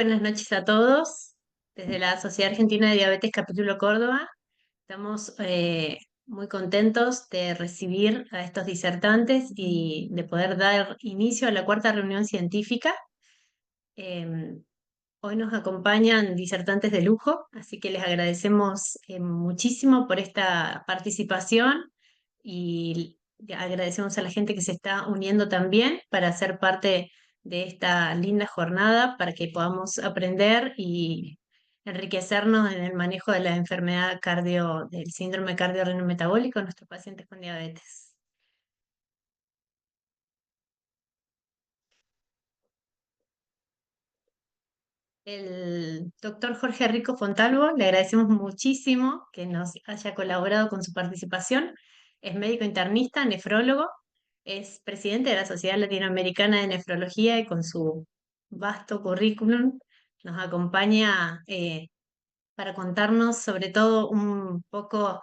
buenas noches a todos. Desde la Sociedad Argentina de Diabetes Capítulo Córdoba, estamos muy contentos de recibir a estos disertantes y de poder dar inicio a la cuarta reunión científica. Eh, Hoy nos acompañan disertantes de lujo, así que les agradecemos muchísimo por esta participación y agradecemos a la gente que se está uniendo también para ser parte de esta linda jornada, para que podamos aprender y enriquecernos en el manejo de la enfermedad del síndrome cardiorrenal metabólico en nuestros pacientes con diabetes. El doctor Jorge Rico Fontalvo, le agradecemos muchísimo que nos haya colaborado con su participación. Es médico internista, nefrólogo, es presidente de la Sociedad Latinoamericana de Nefrología y con su vasto currículum nos acompaña para contarnos sobre todo un poco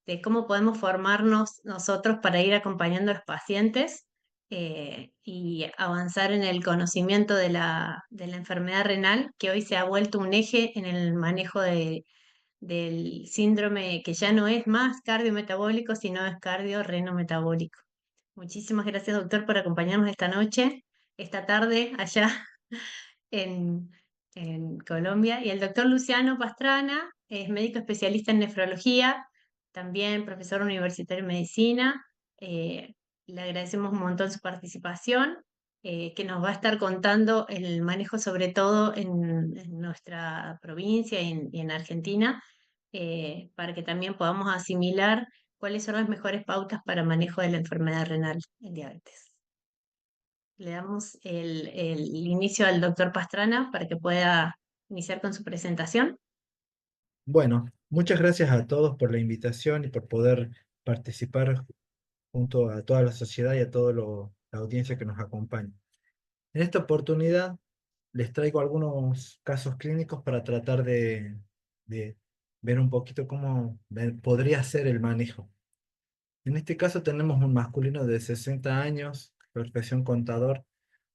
de cómo podemos formarnos nosotros para ir acompañando a los pacientes y avanzar en el conocimiento de la enfermedad renal, que hoy se ha vuelto un eje en el manejo del síndrome que ya no es más cardiometabólico, sino es cardiorrenometabólico. Muchísimas gracias, doctor, por acompañarnos esta noche, esta tarde allá en, en Colombia. Y el doctor Luciano Pastrana es médico especialista en nefrología, también profesor universitario en medicina. Eh, Le agradecemos un montón su participación, que nos va a estar contando el manejo sobre todo en nuestra provincia y en Argentina, para que también podamos asimilar cuáles son las mejores pautas para manejo de la enfermedad renal en diabetes. Le damos el inicio al doctor Pastrana para que pueda iniciar con su presentación. Bueno, muchas gracias a todos por la invitación y por poder participar junto a toda la sociedad y a toda la audiencia que nos acompaña. En esta oportunidad les traigo algunos casos clínicos para tratar de ver un poquito cómo podría ser el manejo. En este caso tenemos un masculino de 60 años, profesión contador,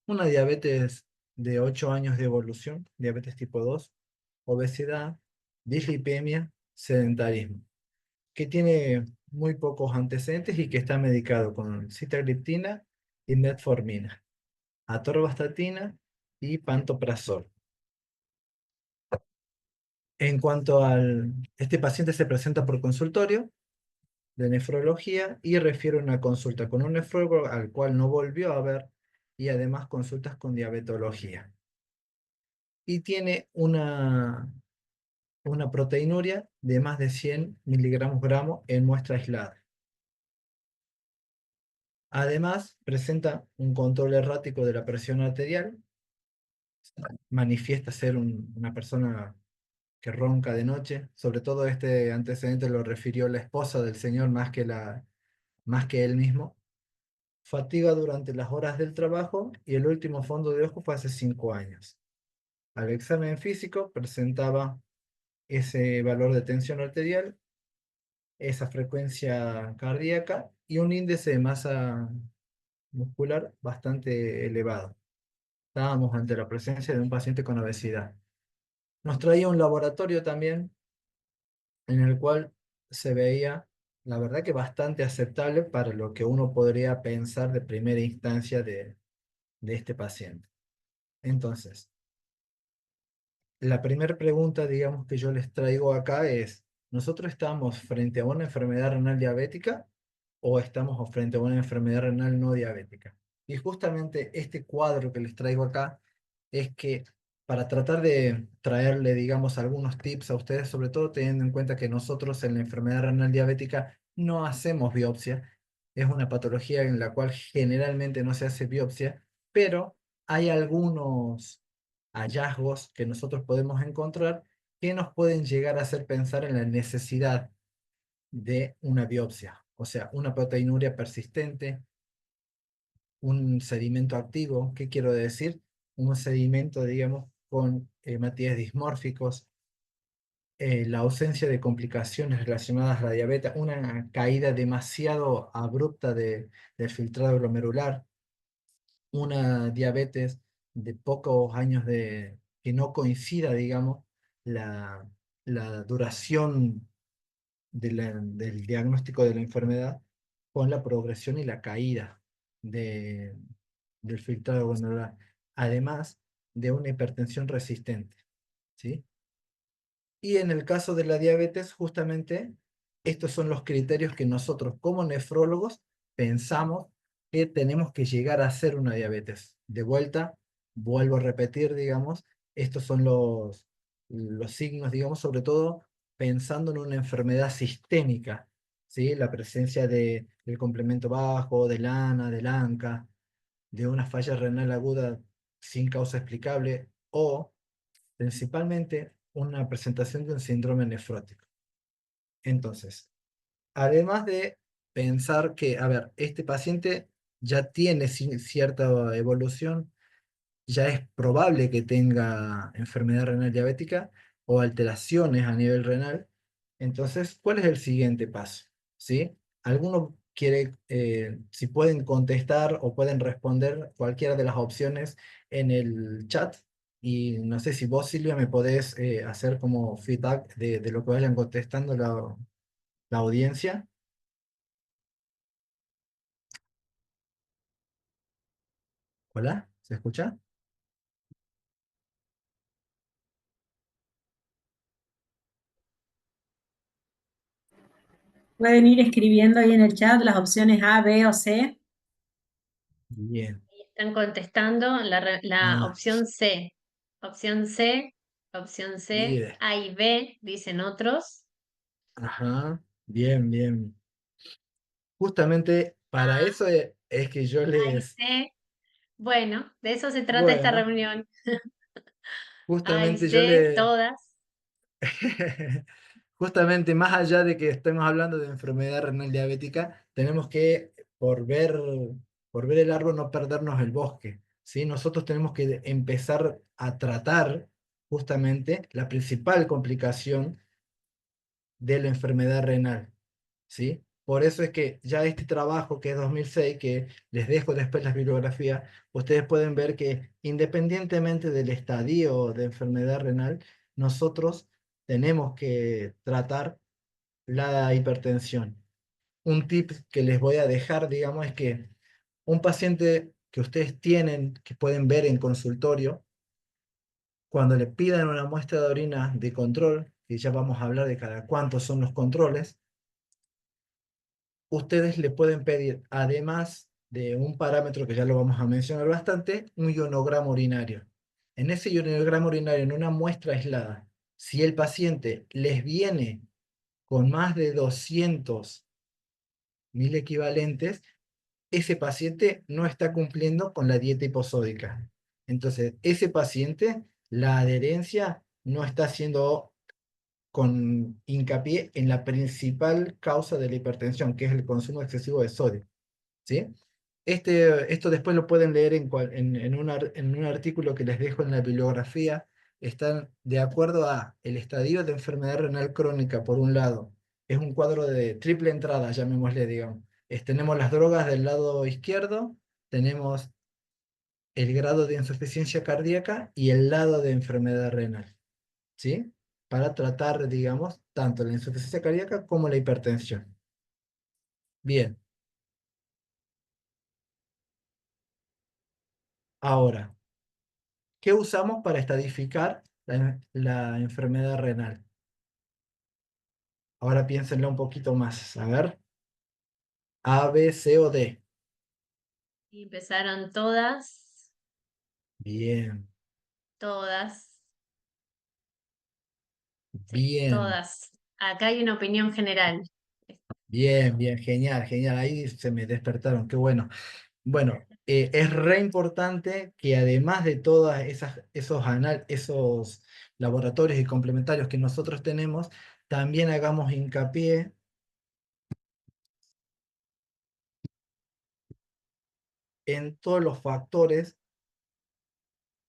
una diabetes de 8 años de evolución, diabetes tipo 2, obesidad, dislipemia, sedentarismo, que tiene muy pocos antecedentes y que está medicado con sitagliptina y metformina, atorvastatina y pantoprazol. Este paciente se presenta por consultorio de nefrología y refiere una consulta con un nefrólogo al cual no volvió a ver y además consultas con diabetología. Y tiene una proteinuria de más de 100 miligramos gramo en muestra aislada. Además, presenta un control errático de la presión arterial, manifiesta ser una persona que ronca de noche. Sobre todo este antecedente lo refirió la esposa del señor más que él mismo. Fatiga durante las horas del trabajo y el último fondo de ojo fue hace 5 años. Al examen físico presentaba ese valor de tensión arterial, esa frecuencia cardíaca y un índice de masa muscular bastante elevado. Estábamos ante la presencia de un paciente con obesidad. Nos traía un laboratorio también en el cual se veía, la verdad que bastante aceptable para lo que uno podría pensar de primera instancia de este paciente. Entonces, la primera pregunta, digamos, que yo les traigo acá es, ¿nosotros estamos frente a una enfermedad renal diabética o estamos frente a una enfermedad renal no diabética? Y justamente este cuadro que les traigo acá es que para tratar de traerle, digamos, algunos tips a ustedes, sobre todo teniendo en cuenta que nosotros en la enfermedad renal diabética no hacemos biopsia, es una patología en la cual generalmente no se hace biopsia, pero hay algunos hallazgos que nosotros podemos encontrar que nos pueden llegar a hacer pensar en la necesidad de una biopsia, o sea, una proteinuria persistente, un sedimento activo. ¿Qué quiero decir? Un sedimento, digamos, con hematíes dismórficos, la ausencia de complicaciones relacionadas a la diabetes, una caída demasiado abrupta del filtrado glomerular, una diabetes de pocos años que no coincida, digamos, la, la duración del diagnóstico de la enfermedad con la progresión y la caída de, del filtrado glomerular, además de una hipertensión resistente, ¿sí? Y en el caso de la diabetes, justamente, estos son los criterios que nosotros como nefrólogos pensamos que tenemos que llegar a ser una diabetes. De vuelta, vuelvo a repetir, digamos, estos son los signos, digamos, sobre todo pensando en una enfermedad sistémica, ¿sí? La presencia del complemento bajo, del ANA, del ANCA, de una falla renal aguda sin causa explicable o principalmente una presentación de un síndrome nefrótico. Entonces, además de pensar que, a ver, este paciente ya tiene cierta evolución, ya es probable que tenga enfermedad renal diabética o alteraciones a nivel renal. Entonces, ¿cuál es el siguiente paso? ¿Sí? ¿Alguno quiere, si pueden contestar o pueden responder cualquiera de las opciones en el chat? Y no sé si vos, Silvia, me podés hacer como feedback de lo que vayan contestando la audiencia. ¿Hola? ¿Se escucha? Pueden ir escribiendo ahí en el chat las opciones A, B o C. Bien. Están contestando la Ah, opción C. Opción C, opción C, bien. A y B, dicen otros. Ajá. Bien, bien. Justamente para A, eso es que yo A y les, C. Bueno, de eso se trata esta bueno, reunión. A y justamente yo C, le, todas. justamente más allá de que estemos hablando de enfermedad renal diabética, tenemos que, por ver el árbol, no perdernos el bosque, ¿sí? Nosotros tenemos que empezar a tratar justamente la principal complicación de la enfermedad renal, ¿sí? Por eso es que ya este trabajo, que es 2006, que les dejo después la bibliografía, ustedes pueden ver que independientemente del estadio de enfermedad renal, nosotros tenemos que tratar la hipertensión. Un tip que les voy a dejar, digamos, es que un paciente que ustedes tienen, que pueden ver en consultorio, cuando le pidan una muestra de orina de control, y ya vamos a hablar de cada cuántos son los controles, ustedes le pueden pedir, además de un parámetro que ya lo vamos a mencionar bastante, un ionograma urinario. En ese ionograma urinario, en una muestra aislada, si el paciente les viene con más de 200.000 equivalentes, ese paciente no está cumpliendo con la dieta hiposódica. Entonces, ese paciente, la adherencia no está siendo con hincapié en la principal causa de la hipertensión, que es el consumo excesivo de sodio, ¿sí? Esto después lo pueden leer en un artículo que les dejo en la bibliografía. Están de acuerdo a el estadio de enfermedad renal crónica, por un lado. Es un cuadro de triple entrada, llamémosle, digamos. Tenemos las drogas del lado izquierdo, tenemos el grado de insuficiencia cardíaca y el lado de enfermedad renal, ¿sí? Para tratar, digamos, tanto la insuficiencia cardíaca como la hipertensión. Bien, ahora, ¿qué usamos para estadificar la enfermedad renal? Ahora piénsenlo un poquito más. A ver, A, B, C o D. Y empezaron todas, Bien, todas, sí, bien, todas. Acá hay una opinión general. bien, bien, genial, genial. Ahí se me despertaron, qué bueno. Bueno, es re importante que además de todas esos laboratorios y complementarios que nosotros tenemos, también hagamos hincapié en todos los factores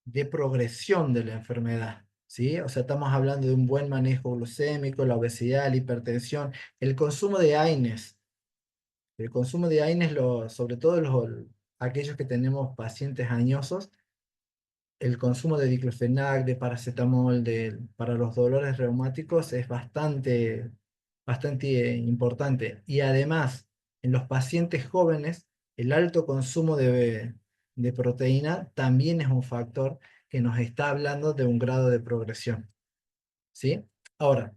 de progresión de la enfermedad, ¿sí? O sea, estamos hablando de un buen manejo glucémico, la obesidad, la hipertensión, el consumo de AINES. El consumo de AINES, sobre todo aquellos que tenemos pacientes añosos, el consumo de diclofenac, de paracetamol, para los dolores reumáticos es bastante importante. Y además, en los pacientes jóvenes, el alto consumo de proteína también es un factor que nos está hablando de un grado de progresión, ¿sí? Ahora,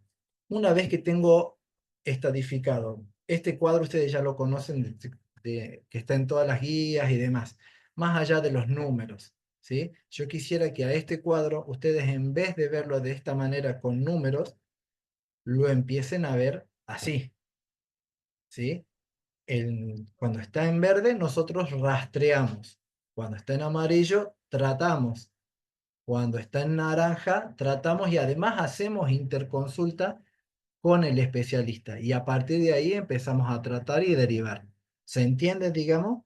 una vez que tengo estadificado, este cuadro ustedes ya lo conocen, que está en todas las guías y demás, más allá de los números, ¿sí? Yo quisiera que a este cuadro ustedes, en vez de verlo de esta manera con números, lo empiecen a ver así, ¿sí? Cuando está en verde, nosotros rastreamos. Cuando está en amarillo, tratamos. Cuando está en naranja, tratamos y además hacemos interconsulta con el especialista. Y a partir de ahí empezamos a tratar y derivar. ¿Se entiende, digamos,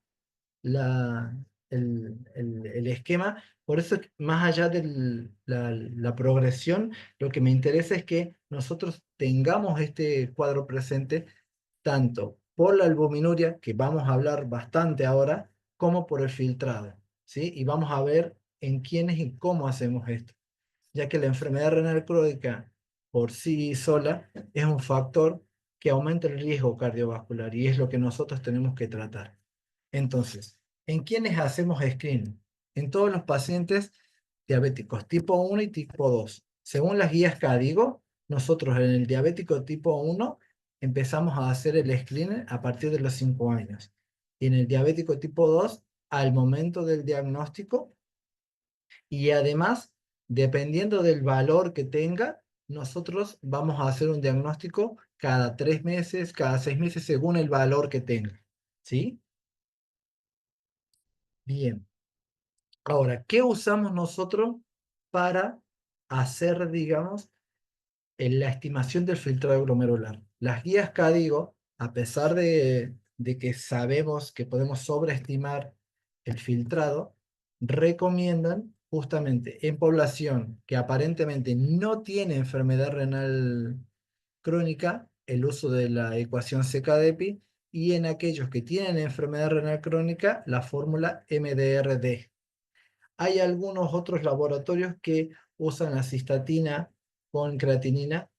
la, el esquema? Por eso, más allá de la progresión, lo que me interesa es que nosotros tengamos este cuadro presente tanto por la albuminuria, que vamos a hablar bastante ahora, como por el filtrado, ¿sí? Y vamos a ver en quiénes y cómo hacemos esto, ya que la enfermedad renal crónica por sí sola es un factor que aumenta el riesgo cardiovascular y es lo que nosotros tenemos que tratar. Entonces, ¿en quiénes hacemos screening? En todos los pacientes diabéticos tipo 1 y tipo 2. Según las guías CADIGO, nosotros en el diabético tipo 1 empezamos a hacer el screening a partir de los 5 años. Y en el diabético tipo 2, al momento del diagnóstico, y además, dependiendo del valor que tenga, nosotros vamos a hacer un diagnóstico cada 3 meses, cada 6 meses, según el valor que tenga. ¿Sí? Bien. Ahora, ¿qué usamos nosotros para hacer, digamos, en la estimación del filtrado glomerular? Las guías CADIGO, a pesar de que sabemos que podemos sobreestimar el filtrado, recomiendan justamente en población que aparentemente no tiene enfermedad renal crónica el uso de la ecuación CKD-EPI, y en aquellos que tienen enfermedad renal crónica la fórmula MDRD. Hay algunos otros laboratorios que usan la cistatina con creatinina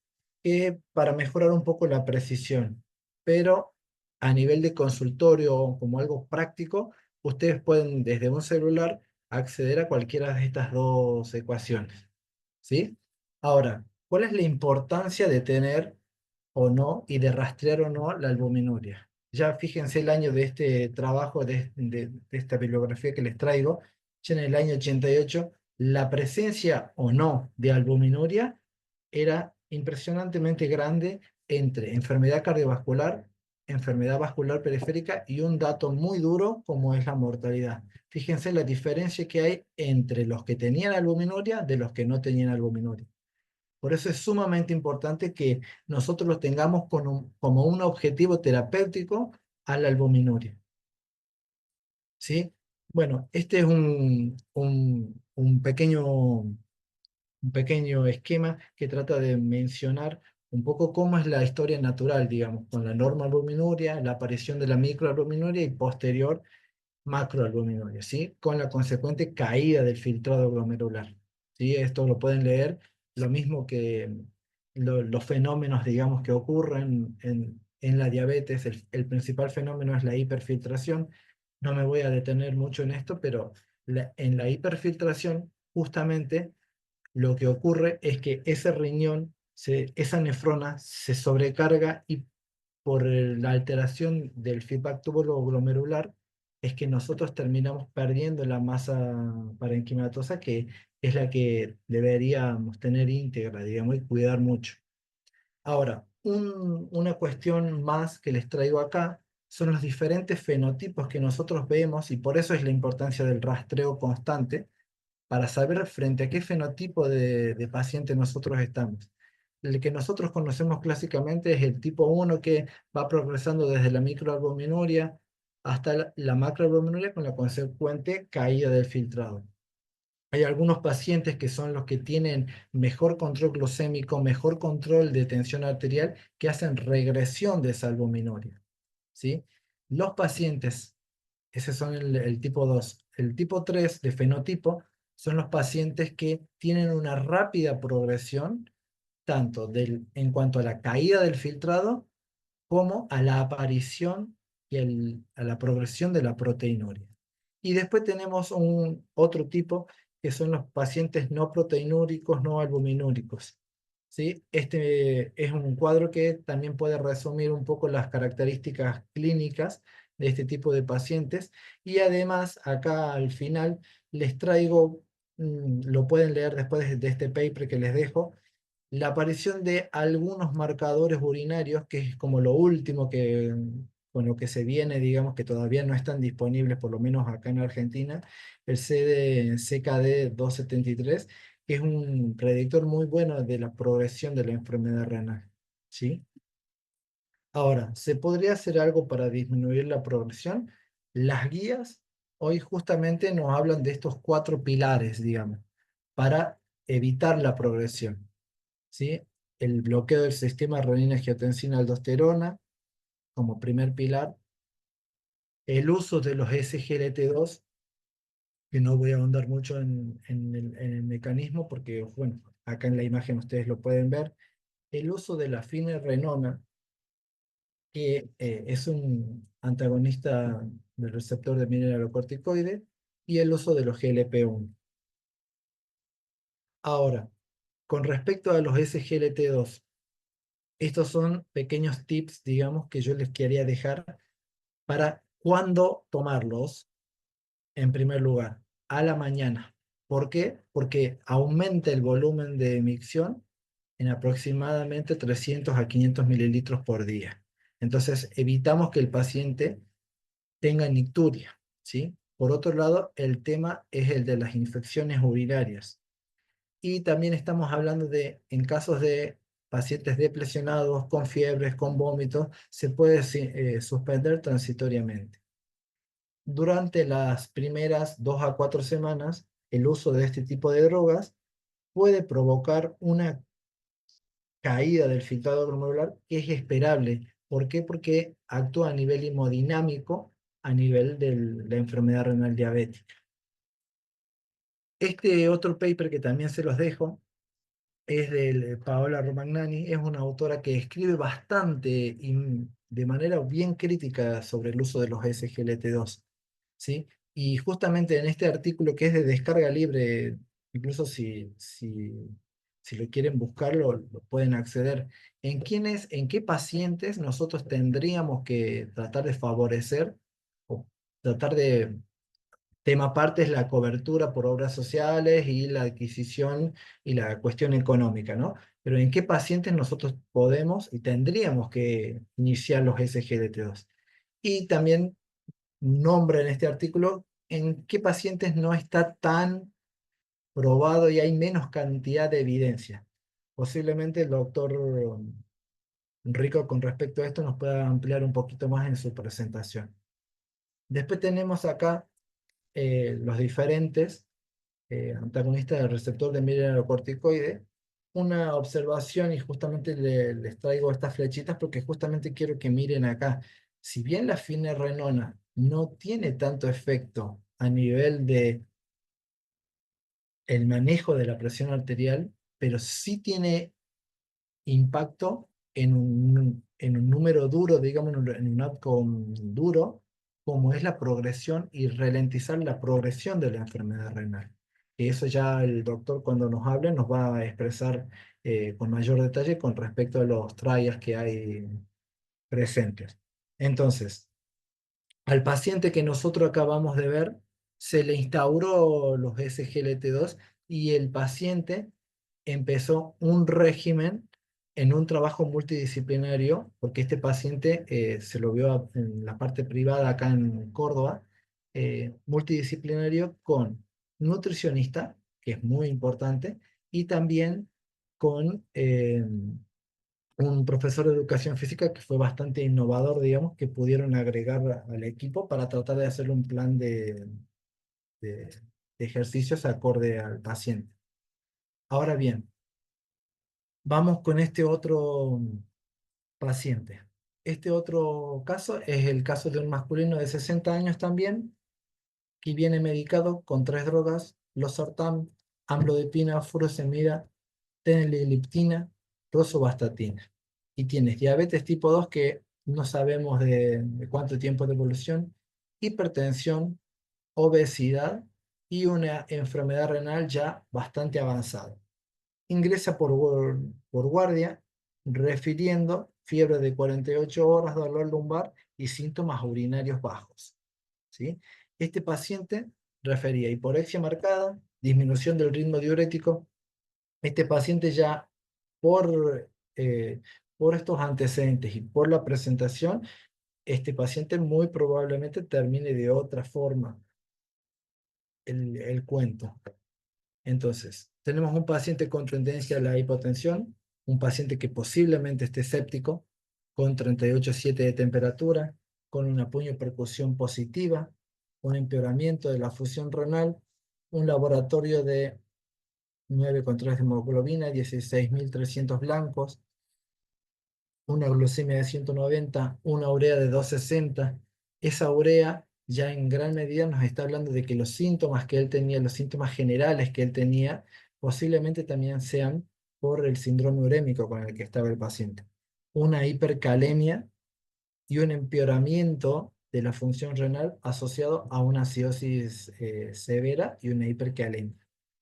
para mejorar un poco la precisión, pero a nivel de consultorio o como algo práctico, ustedes pueden desde un celular acceder a cualquiera de estas dos ecuaciones, ¿sí? Ahora, ¿cuál es la importancia de tener o no y de rastrear o no la albuminuria? Ya fíjense el año de este trabajo, de esta bibliografía que les traigo. Ya en el año 88, la presencia o no de albuminuria era impresionantemente grande entre enfermedad cardiovascular, enfermedad vascular periférica y un dato muy duro como es la mortalidad. Fíjense la diferencia que hay entre los que tenían albuminuria de los que no tenían albuminuria. Por eso es sumamente importante que nosotros lo tengamos como un objetivo terapéutico a la albuminuria, ¿sí? Bueno, este es un pequeño esquema que trata de mencionar un poco cómo es la historia natural, digamos, con la normoalbuminuria, la aparición de la microalbuminuria y posterior macroalbuminuria, ¿sí? Con la consecuente caída del filtrado glomerular, ¿sí? Esto lo pueden leer, lo mismo que los fenómenos, digamos, que ocurren en la diabetes. El principal fenómeno es la hiperfiltración. No me voy a detener mucho en esto, pero en la hiperfiltración, justamente, lo que ocurre es que ese riñón, esa nefrona se sobrecarga y por la alteración del feedback tubulo glomerular es que nosotros terminamos perdiendo la masa parenquimatosa, que es la que deberíamos tener íntegra, digamos, y cuidar mucho. Ahora, una cuestión más que les traigo acá son los diferentes fenotipos que nosotros vemos, y por eso es la importancia del rastreo constante para saber frente a qué fenotipo de paciente nosotros estamos. El que nosotros conocemos clásicamente es el tipo 1, que va progresando desde la microalbuminuria hasta la macroalbuminuria con la consecuente caída del filtrado. Hay algunos pacientes que son los que tienen mejor control glucémico, mejor control de tensión arterial, que hacen regresión de esa albuminuria, ¿sí? Los pacientes, ese son el tipo 2. El tipo 3 de fenotipo son los pacientes que tienen una rápida progresión, tanto en cuanto a la caída del filtrado, como a la aparición y a la progresión de la proteinuria. Y después tenemos otro tipo, que son los pacientes no proteinúricos, no albuminúricos. ¿Sí? Este es un cuadro que también puede resumir un poco las características clínicas de este tipo de pacientes. Y además, acá al final les traigo, lo pueden leer después de este paper que les dejo, la aparición de algunos marcadores urinarios, que es como lo último con lo que se viene, digamos, que todavía no están disponibles, por lo menos acá en Argentina, el CKD 273, que es un predictor muy bueno de la progresión de la enfermedad renal. ¿Sí? Ahora, ¿se podría hacer algo para disminuir la progresión? Las guías hoy justamente nos hablan de estos 4 pilares, digamos, para evitar la progresión. ¿Sí? El bloqueo del sistema renina-angiotensina-aldosterona como primer pilar, el uso de los SGLT2, que no voy a ahondar mucho en el mecanismo porque, bueno, acá en la imagen ustedes lo pueden ver, el uso de la finerenona, que es un antagonista del receptor de mineralocorticoide, y el uso de los GLP-1. Ahora, con respecto a los SGLT2, estos son pequeños tips, digamos, que yo les quería dejar para cuándo tomarlos. En primer lugar, a la mañana. ¿Por qué? Porque aumenta el volumen de emisión en aproximadamente 300 a 500 mililitros por día. Entonces, evitamos que el paciente tenga nicturia, ¿sí? Por otro lado, el tema es el de las infecciones urinarias. Y también estamos hablando de, en casos de pacientes depresionados, con fiebres, con vómitos, se puede suspender transitoriamente. Durante las primeras 2 a 4 semanas, el uso de este tipo de drogas puede provocar una caída del filtrado glomerular que es esperable. ¿Por qué? Porque actúa a nivel hemodinámico, a nivel de la enfermedad renal diabética. Este otro paper que también se los dejo es de Paola Romagnani, es una autora que escribe bastante y de manera bien crítica sobre el uso de los SGLT2, ¿sí? Y justamente en este artículo, que es de descarga libre, incluso si lo quieren buscar, lo pueden acceder. ¿En qué pacientes nosotros tendríamos que tratar de favorecer o tratar de... Tema aparte es la cobertura por obras sociales y la adquisición y la cuestión económica, ¿no? Pero ¿en qué pacientes nosotros podemos y tendríamos que iniciar los SGLT2? Y también nombra en este artículo en qué pacientes no está tan probado y hay menos cantidad de evidencia. Posiblemente el doctor Rico con respecto a esto nos pueda ampliar un poquito más en su presentación. Después tenemos acá los diferentes antagonistas del receptor de mineralocorticoide. Una observación, y justamente les traigo estas flechitas porque justamente quiero que miren acá. Si bien la finerenona no tiene tanto efecto a nivel de el manejo de la presión arterial, pero sí tiene impacto en un número duro, digamos, en un outcome duro, como es la progresión y ralentizar la progresión de la enfermedad renal. Y eso ya el doctor cuando nos hable nos va a expresar con mayor detalle con respecto a los trials que hay presentes. Entonces, al paciente que nosotros acabamos de ver, se le instauró los SGLT2 y el paciente empezó un régimen en un trabajo multidisciplinario, porque este paciente se lo vio en la parte privada acá en Córdoba, multidisciplinario con nutricionista, que es muy importante, y también con un profesor de educación física que fue bastante innovador, digamos, que pudieron agregar al equipo para tratar de hacer un plan de, de ejercicios acorde al paciente. Ahora bien, vamos con este otro paciente. Este otro caso es el caso de un masculino de 60 años también, que viene medicado con 3 drogas losartán, amlodipina, furosemida, teneligliptina, rosuvastatina. Y tienes diabetes tipo 2 que no sabemos de cuánto tiempo de evolución, hipertensión, obesidad y una enfermedad renal ya bastante avanzada. Ingresa por guardia, refiriendo fiebre de 48 horas, dolor lumbar y síntomas urinarios bajos. ¿Sí? Este paciente refería hiporexia marcada, disminución del ritmo diurético. Este paciente ya por, eh, por estos antecedentes y por la presentación, este paciente muy probablemente termine de otra forma el cuento. Entonces, tenemos un paciente con tendencia a la hipotensión, un paciente que posiblemente esté séptico, con 38,7 de temperatura, con una puño-percusión positiva, un empeoramiento de la función renal, un laboratorio de 9,3 de hemoglobina, 16.300 blancos, una glucemia de 190, una urea de 260. Esa urea ya en gran medida nos está hablando de que los síntomas que él tenía, los síntomas generales que él tenía, posiblemente también sean por el síndrome urémico con el que estaba el paciente. Una hipercalemia y un empeoramiento de la función renal asociado a una cirrosis severa y una hipercalemia.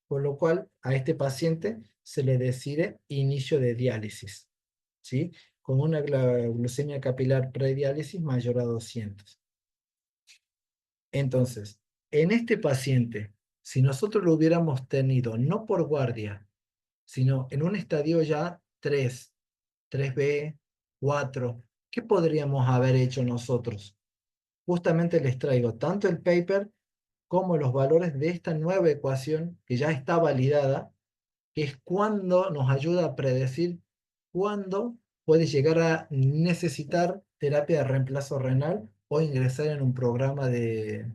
Por lo cual a este paciente se le decide inicio de diálisis, ¿sí? Con una glucemia capilar prediálisis mayor a 200. Entonces, en este paciente, si nosotros lo hubiéramos tenido no por guardia, sino en un estadio ya 3, 3B, 4, ¿qué podríamos haber hecho nosotros? Justamente les traigo tanto el paper como los valores de esta nueva ecuación que ya está validada, que es cuando nos ayuda a predecir cuándo puede llegar a necesitar terapia de reemplazo renal o ingresar en un programa de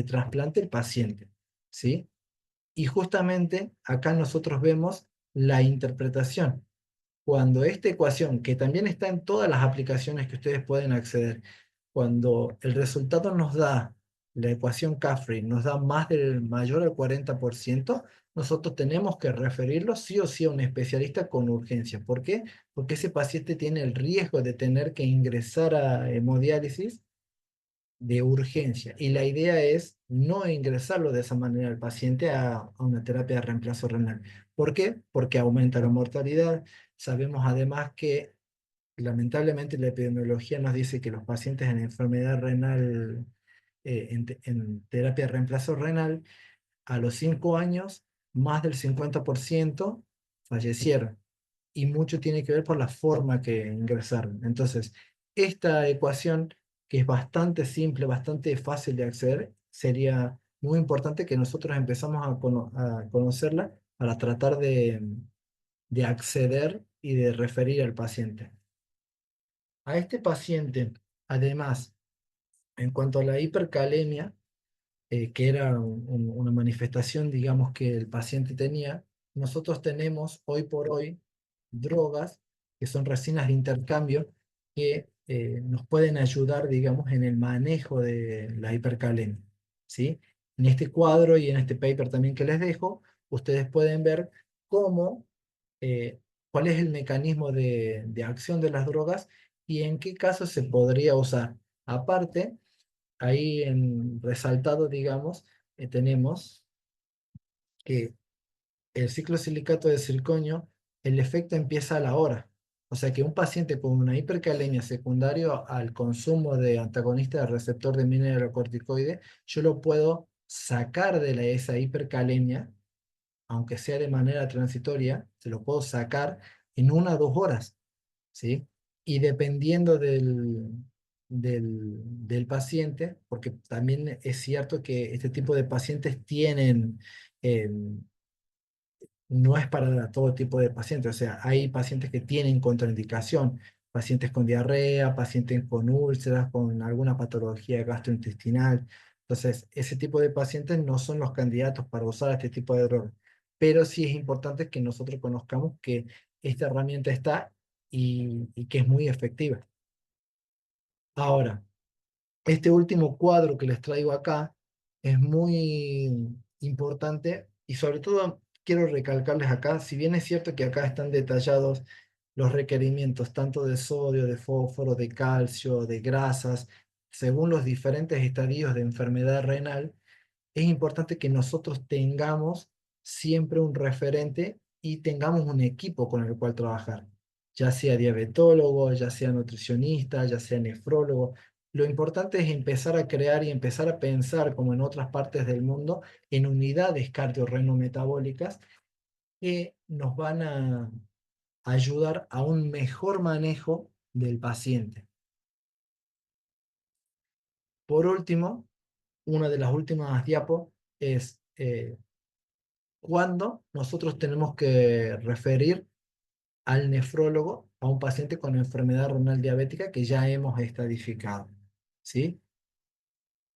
trasplante el paciente, ¿sí? Y justamente acá nosotros vemos la interpretación. Cuando esta ecuación, que también está en todas las aplicaciones que ustedes pueden acceder, cuando el resultado nos da, la ecuación CAFRI nos da más del mayor al 40%, nosotros tenemos que referirlo sí o sí a un especialista con urgencia. ¿Por qué? Porque ese paciente tiene el riesgo de tener que ingresar a hemodiálisis de urgencia. Y la idea es no ingresarlo de esa manera al paciente a una terapia de reemplazo renal. ¿Por qué? Porque aumenta la mortalidad. Sabemos además que lamentablemente la epidemiología nos dice que los pacientes en enfermedad renal, en terapia de reemplazo renal, a los 5 años, más del 50% fallecieron. Y mucho tiene que ver por la forma que ingresaron. Entonces, esta ecuación, que es bastante simple, bastante fácil de acceder, sería muy importante que nosotros empezamos a conocerla para tratar de acceder y de referir al paciente. A este paciente, además, en cuanto a la hipercalemia, que era una manifestación, digamos, que el paciente tenía, nosotros tenemos hoy por hoy drogas que son resinas de intercambio que nos pueden ayudar, digamos, en el manejo de la hipercalemia, ¿sí? En este cuadro y en este paper también que les dejo, ustedes pueden ver cómo, eh, cuál es el mecanismo de acción de las drogas y en qué casos se podría usar. Aparte, ahí en resaltado, digamos, tenemos que el ciclosilicato de circonio, el efecto empieza a la hora. O sea que un paciente con una hipercalemia secundario al consumo de antagonista del receptor de mineralocorticoide, yo lo puedo sacar de esa hipercalemia, aunque sea de manera transitoria, se lo puedo sacar en 1 o 2 horas. ¿Sí? Y dependiendo del paciente, porque también es cierto que este tipo de pacientes tienen, eh, no es para todo tipo de pacientes, o sea, hay pacientes que tienen contraindicación, pacientes con diarrea, pacientes con úlceras, con alguna patología gastrointestinal. Entonces, ese tipo de pacientes no son los candidatos para usar este tipo de drogas. Pero sí es importante que nosotros conozcamos que esta herramienta está y que es muy efectiva. Ahora, este último cuadro que les traigo acá es muy importante Y sobre todo quiero recalcarles acá, si bien es cierto que acá están detallados los requerimientos tanto de sodio, de fósforo, de calcio, de grasas, según los diferentes estadios de enfermedad renal, es importante que nosotros tengamos siempre un referente y tengamos un equipo con el cual trabajar, ya sea diabetólogo, ya sea nutricionista, ya sea nefrólogo. Lo importante es empezar a crear y empezar a pensar, como en otras partes del mundo, en unidades cardiorrenometabólicas que nos van a ayudar a un mejor manejo del paciente. Por último, una de las últimas diapos es cuándo nosotros tenemos que referir al nefrólogo a un paciente con enfermedad renal diabética que ya hemos estadificado, ¿sí?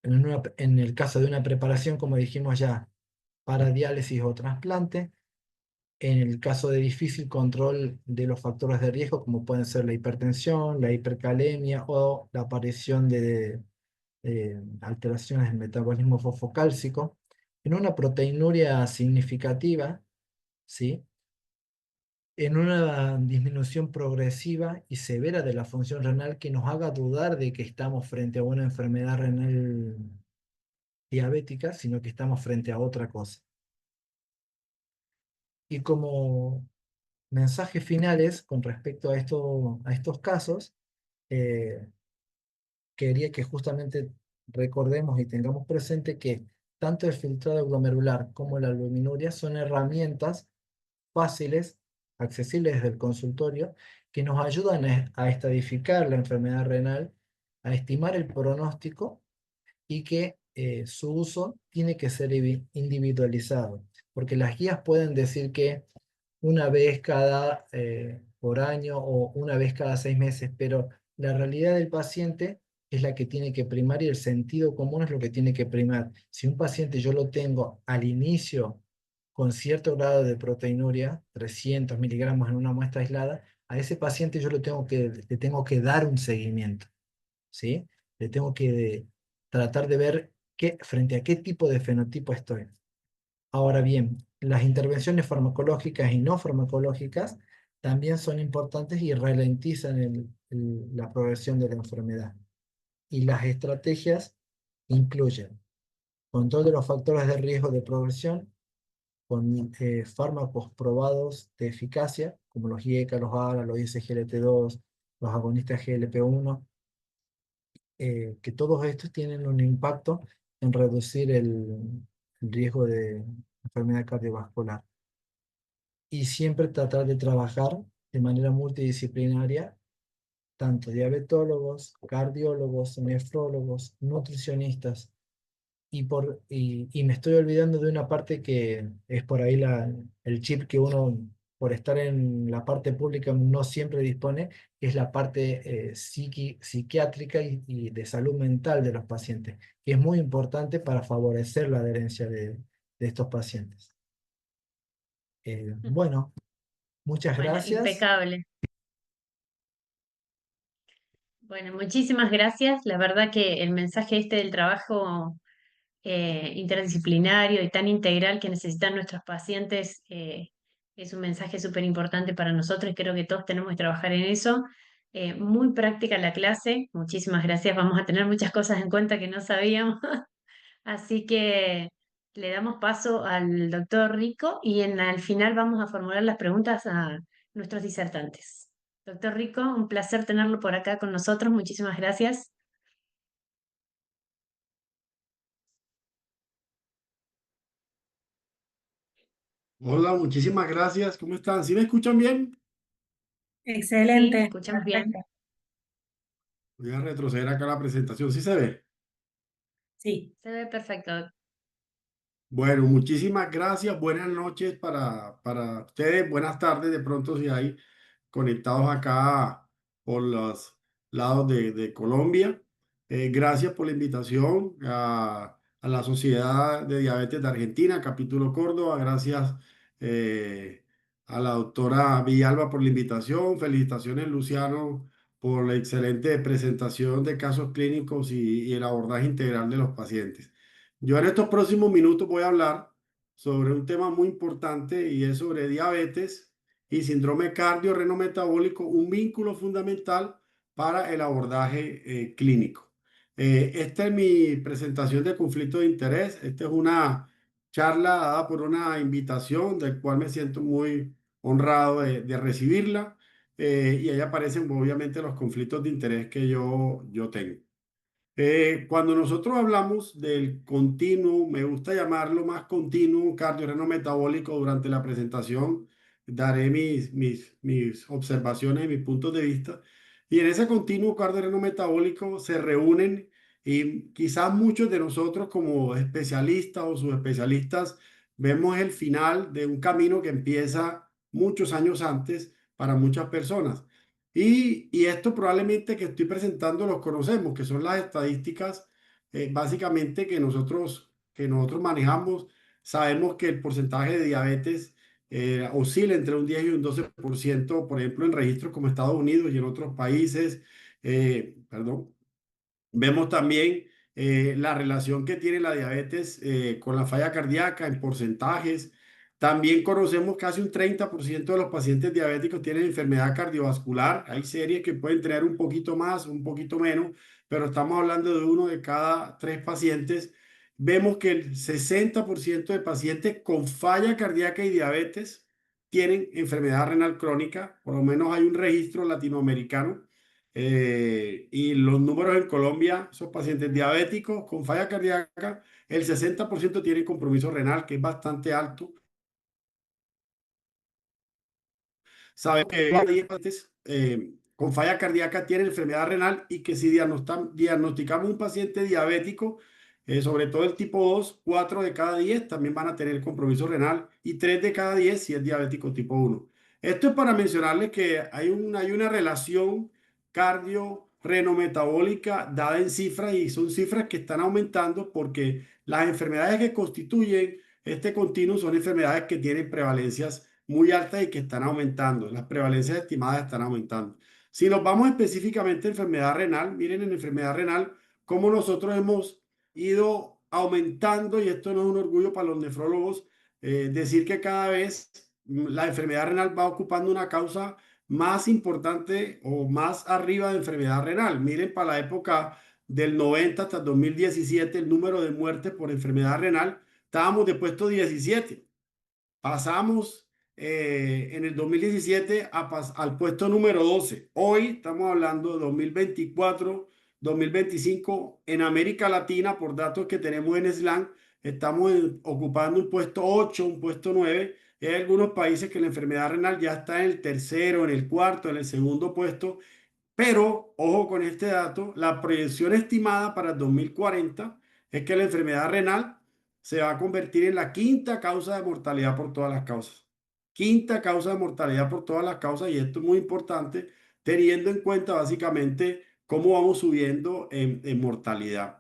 En el caso de una preparación, como dijimos ya, para diálisis o trasplante, en el caso de difícil control de los factores de riesgo, como pueden ser la hipertensión, la hipercalemia o la aparición de alteraciones del metabolismo fosfocálcico, en una proteinuria significativa, ¿sí? En una disminución progresiva y severa de la función renal que nos haga dudar de que estamos frente a una enfermedad renal diabética, sino que estamos frente a otra cosa. Y como mensajes finales con respecto a estos casos, eh, quería que justamente recordemos y tengamos presente que tanto el filtrado glomerular como la albuminuria son herramientas fáciles, accesibles desde el consultorio, que nos ayudan a estadificar la enfermedad renal, a estimar el pronóstico y que su uso tiene que ser individualizado, porque las guías pueden decir que una vez cada por año o una vez cada 6 meses, pero la realidad del paciente es la que tiene que primar y el sentido común es lo que tiene que primar. Si un paciente yo lo tengo al inicio con cierto grado de proteinuria, 300 miligramos en una muestra aislada, a ese paciente yo le tengo que dar un seguimiento, ¿sí? Le tengo que tratar de ver frente a qué tipo de fenotipo estoy. Ahora bien, las intervenciones farmacológicas y no farmacológicas también son importantes y ralentizan la progresión de la enfermedad. Y las estrategias incluyen control de los factores de riesgo de progresión con fármacos probados de eficacia, como los IECA, los ARA, los SGLT2, los agonistas GLP-1, que todos estos tienen un impacto en reducir el riesgo de enfermedad cardiovascular. Y siempre tratar de trabajar de manera multidisciplinaria, tanto diabetólogos, cardiólogos, nefrólogos, nutricionistas, y me estoy olvidando de una parte que es por ahí el chip que uno, por estar en la parte pública, no siempre dispone, que es la parte psiquiátrica y de salud mental de los pacientes, que es muy importante para favorecer la adherencia de estos pacientes. Bueno, muchas Bueno, gracias. impecable. Bueno, muchísimas gracias. La verdad que el mensaje este del trabajo interdisciplinario y tan integral que necesitan nuestros pacientes es un mensaje súper importante para nosotros y creo que todos tenemos que trabajar en eso. Muy práctica la clase. Muchísimas gracias. Vamos a tener muchas cosas en cuenta que no sabíamos. Así que le damos paso al doctor Rico y al final vamos a formular las preguntas a nuestros disertantes. Doctor Rico, un placer tenerlo por acá con nosotros. Muchísimas gracias. Hola, muchísimas gracias. ¿Cómo están? ¿Sí me escuchan bien? Sí, le Excelente, escuchamos bien. perfecto. Voy a retroceder acá la presentación. ¿Sí se ve? Sí, Se ve perfecto. Bueno, muchísimas gracias. Buenas noches para ustedes. Buenas tardes de pronto si hay conectados acá por los lados de Colombia. Gracias por la invitación a la Sociedad de Diabetes de Argentina, capítulo Córdoba. Gracias a la doctora Villalba por la invitación. Felicitaciones, Luciano, por la excelente presentación de casos clínicos y el abordaje integral de los pacientes. Yo en estos próximos minutos voy a hablar sobre un tema muy importante y es sobre diabetes y síndrome cardiorrenometabólico, un vínculo fundamental para el abordaje clínico. Esta es mi presentación de conflicto de interés. Esta es una charla dada por una invitación del cual me siento muy honrado de recibirla. Y ahí aparecen obviamente los conflictos de interés que yo tengo. Cuando nosotros hablamos del continuo, me gusta llamarlo más continuo cardiorrenometabólico durante la presentación, daré mis observaciones y mis puntos de vista. Y en ese continuo cardiorrenometabólico se reúnen y quizás muchos de nosotros como especialistas o subespecialistas vemos el final de un camino que empieza muchos años antes para muchas personas. Y esto probablemente que estoy presentando los conocemos, que son las estadísticas básicamente que nosotros manejamos. Sabemos que el porcentaje de diabetes oscila entre un 10 y un 12%, por ejemplo, en registros como Estados Unidos y en otros países. Perdón. Vemos también la relación que tiene la diabetes con la falla cardíaca en porcentajes. También conocemos casi un 30% de los pacientes diabéticos tienen enfermedad cardiovascular. Hay series que pueden tener un poquito más, un poquito menos, pero estamos hablando de uno de cada 3 pacientes. Vemos que el 60% de pacientes con falla cardíaca y diabetes tienen enfermedad renal crónica. Por lo menos hay un registro latinoamericano y los números en Colombia, esos pacientes diabéticos con falla cardíaca, el 60% tienen compromiso renal, que es bastante alto. Sabemos que cada 10 pacientes con falla cardíaca tienen enfermedad renal y que si diagnosticamos un paciente diabético, sobre todo el tipo 2, 4 de cada 10 también van a tener compromiso renal y 3 de cada 10 si es diabético tipo 1. Esto es para mencionarles que hay una relación cardio-renometabólica dada en cifras y son cifras que están aumentando porque las enfermedades que constituyen este continuum son enfermedades que tienen prevalencias muy altas y que están aumentando. Las prevalencias estimadas están aumentando. Si nos vamos específicamente a enfermedad renal, miren en enfermedad renal cómo nosotros hemos ido aumentando, y esto no es un orgullo para los nefrólogos, decir que cada vez la enfermedad renal va ocupando una causa más importante o más arriba de enfermedad renal. Miren, para la época del 90 hasta el 2017, el número de muertes por enfermedad renal, estábamos de puesto 17. Pasamos en el 2017 al puesto número 12. Hoy estamos hablando de 2024, 2025. En América Latina, por datos que tenemos en SLAN, estamos ocupando un puesto 8, un puesto 9. Hay algunos países que la enfermedad renal ya está en el tercero, en el cuarto, en el segundo puesto. Pero, ojo con este dato, la proyección estimada para el 2040 es que la enfermedad renal se va a convertir en la quinta causa de mortalidad por todas las causas. Quinta causa de mortalidad por todas las causas, y esto es muy importante, teniendo en cuenta básicamente cómo vamos subiendo en mortalidad.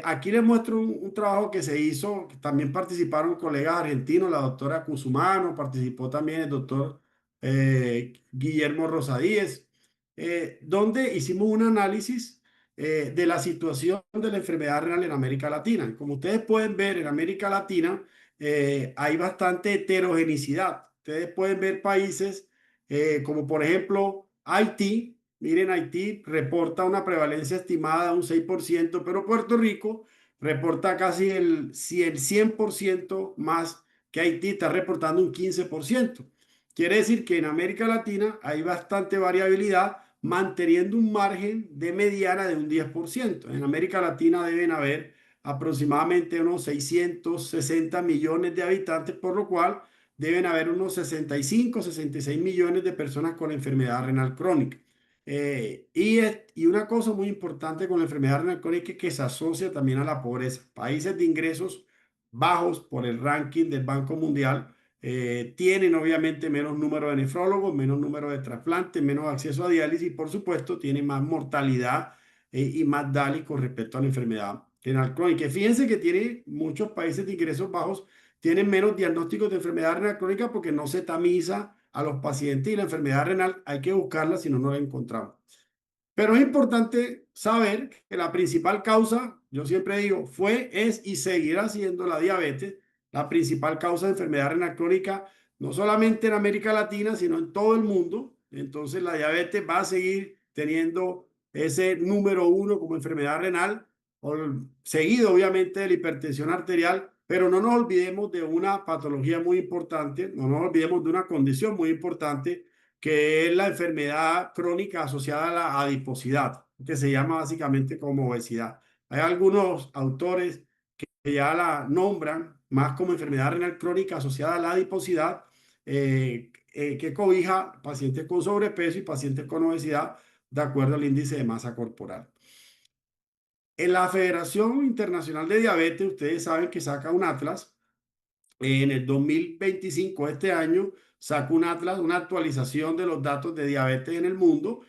Aquí les muestro un trabajo que se hizo, que también participaron colegas argentinos, la doctora Cusumano, participó también el doctor Guillermo Rosadíez, donde hicimos un análisis de la situación de la enfermedad renal en América Latina. Como ustedes pueden ver, en América Latina hay bastante heterogeneidad. Ustedes pueden ver países como por ejemplo Haití. Miren, Haití reporta una prevalencia estimada de un 6%, pero Puerto Rico reporta casi el 100% más que Haití, está reportando un 15%. Quiere decir que en América Latina hay bastante variabilidad, manteniendo un margen de mediana de un 10%. En América Latina deben haber aproximadamente unos 660 millones de habitantes, por lo cual deben haber unos 65, 66 millones de personas con enfermedad renal crónica. Y una cosa muy importante con la enfermedad renal crónica es que se asocia también a la pobreza. Países de ingresos bajos por el ranking del Banco Mundial tienen obviamente menos número de nefrólogos, menos número de trasplantes, menos acceso a diálisis y por supuesto tienen más mortalidad y más DALI con respecto a la enfermedad renal crónica. Fíjense que tiene muchos países de ingresos bajos tienen menos diagnósticos de enfermedad renal crónica porque no se tamiza a los pacientes y la enfermedad renal hay que buscarla si no, no la encontramos. Pero es importante saber que la principal causa, yo siempre digo, fue, es y seguirá siendo la diabetes, la principal causa de enfermedad renal crónica, no solamente en América Latina, sino en todo el mundo. Entonces la diabetes va a seguir teniendo ese número 1 como enfermedad renal, seguido obviamente de la hipertensión arterial, pero no nos olvidemos de una patología muy importante, no nos olvidemos de una condición muy importante, que es la enfermedad crónica asociada a la adiposidad, que se llama básicamente como obesidad. Hay algunos autores que ya la nombran más como enfermedad renal crónica asociada a la adiposidad, que cobija pacientes con sobrepeso y pacientes con obesidad de acuerdo al índice de masa corporal. En la Federación Internacional de Diabetes, ustedes saben que saca un atlas. En el 2025, este año, saca un atlas, una actualización de los datos de diabetes en el mundo.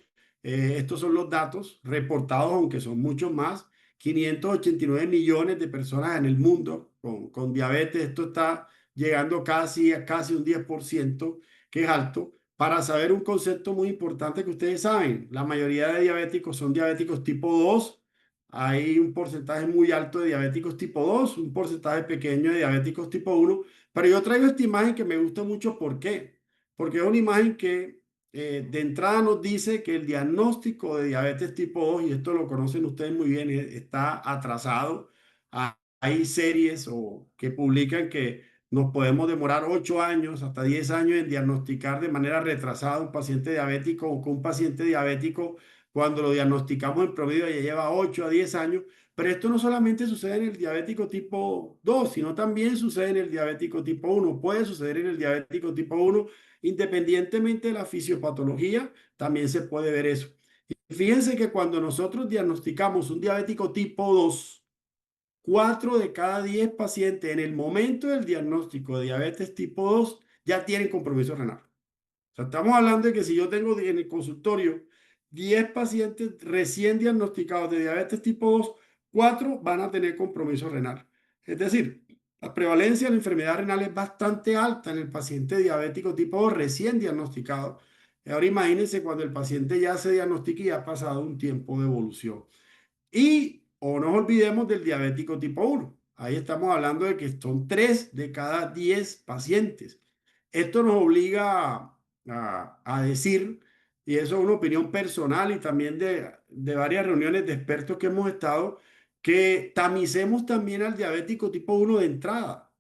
Estos son los datos reportados, aunque son muchos más. 589 millones de personas en el mundo con diabetes. Esto está llegando casi a casi un 10%, que es alto. Para saber un concepto muy importante que ustedes saben, la mayoría de diabéticos son diabéticos tipo 2. Hay un porcentaje muy alto de diabéticos tipo 2, un porcentaje pequeño de diabéticos tipo 1, pero yo traigo esta imagen que me gusta mucho. ¿Por qué? Porque es una imagen que de entrada nos dice que el diagnóstico de diabetes tipo 2, y esto lo conocen ustedes muy bien, está atrasado. Hay series que publican que nos podemos demorar 8 años, hasta 10 años en diagnosticar de manera retrasada un paciente diabético, o que un paciente diabético, cuando lo diagnosticamos en promedio, ya lleva 8 a 10 años. Pero esto no solamente sucede en el diabético tipo 2, sino también sucede en el diabético tipo 1. Puede suceder en el diabético tipo 1, independientemente de la fisiopatología, también se puede ver eso. Y fíjense que cuando nosotros diagnosticamos un diabético tipo 2, 4 de cada 10 pacientes en el momento del diagnóstico de diabetes tipo 2 ya tienen compromiso renal. O sea, estamos hablando de que si yo tengo en el consultorio 10 pacientes recién diagnosticados de diabetes tipo 2, 4 van a tener compromiso renal. Es decir, la prevalencia de la enfermedad renal es bastante alta en el paciente diabético tipo 2 recién diagnosticado. Ahora imagínense cuando el paciente ya se diagnostica y ha pasado un tiempo de evolución. Y o no nos olvidemos del diabético tipo 1. Ahí estamos hablando de que son 3 de cada 10 pacientes. Esto nos obliga a decir, y eso es una opinión personal y también de varias reuniones de expertos que hemos estado, que tamicemos también al diabético tipo 1 de entrada.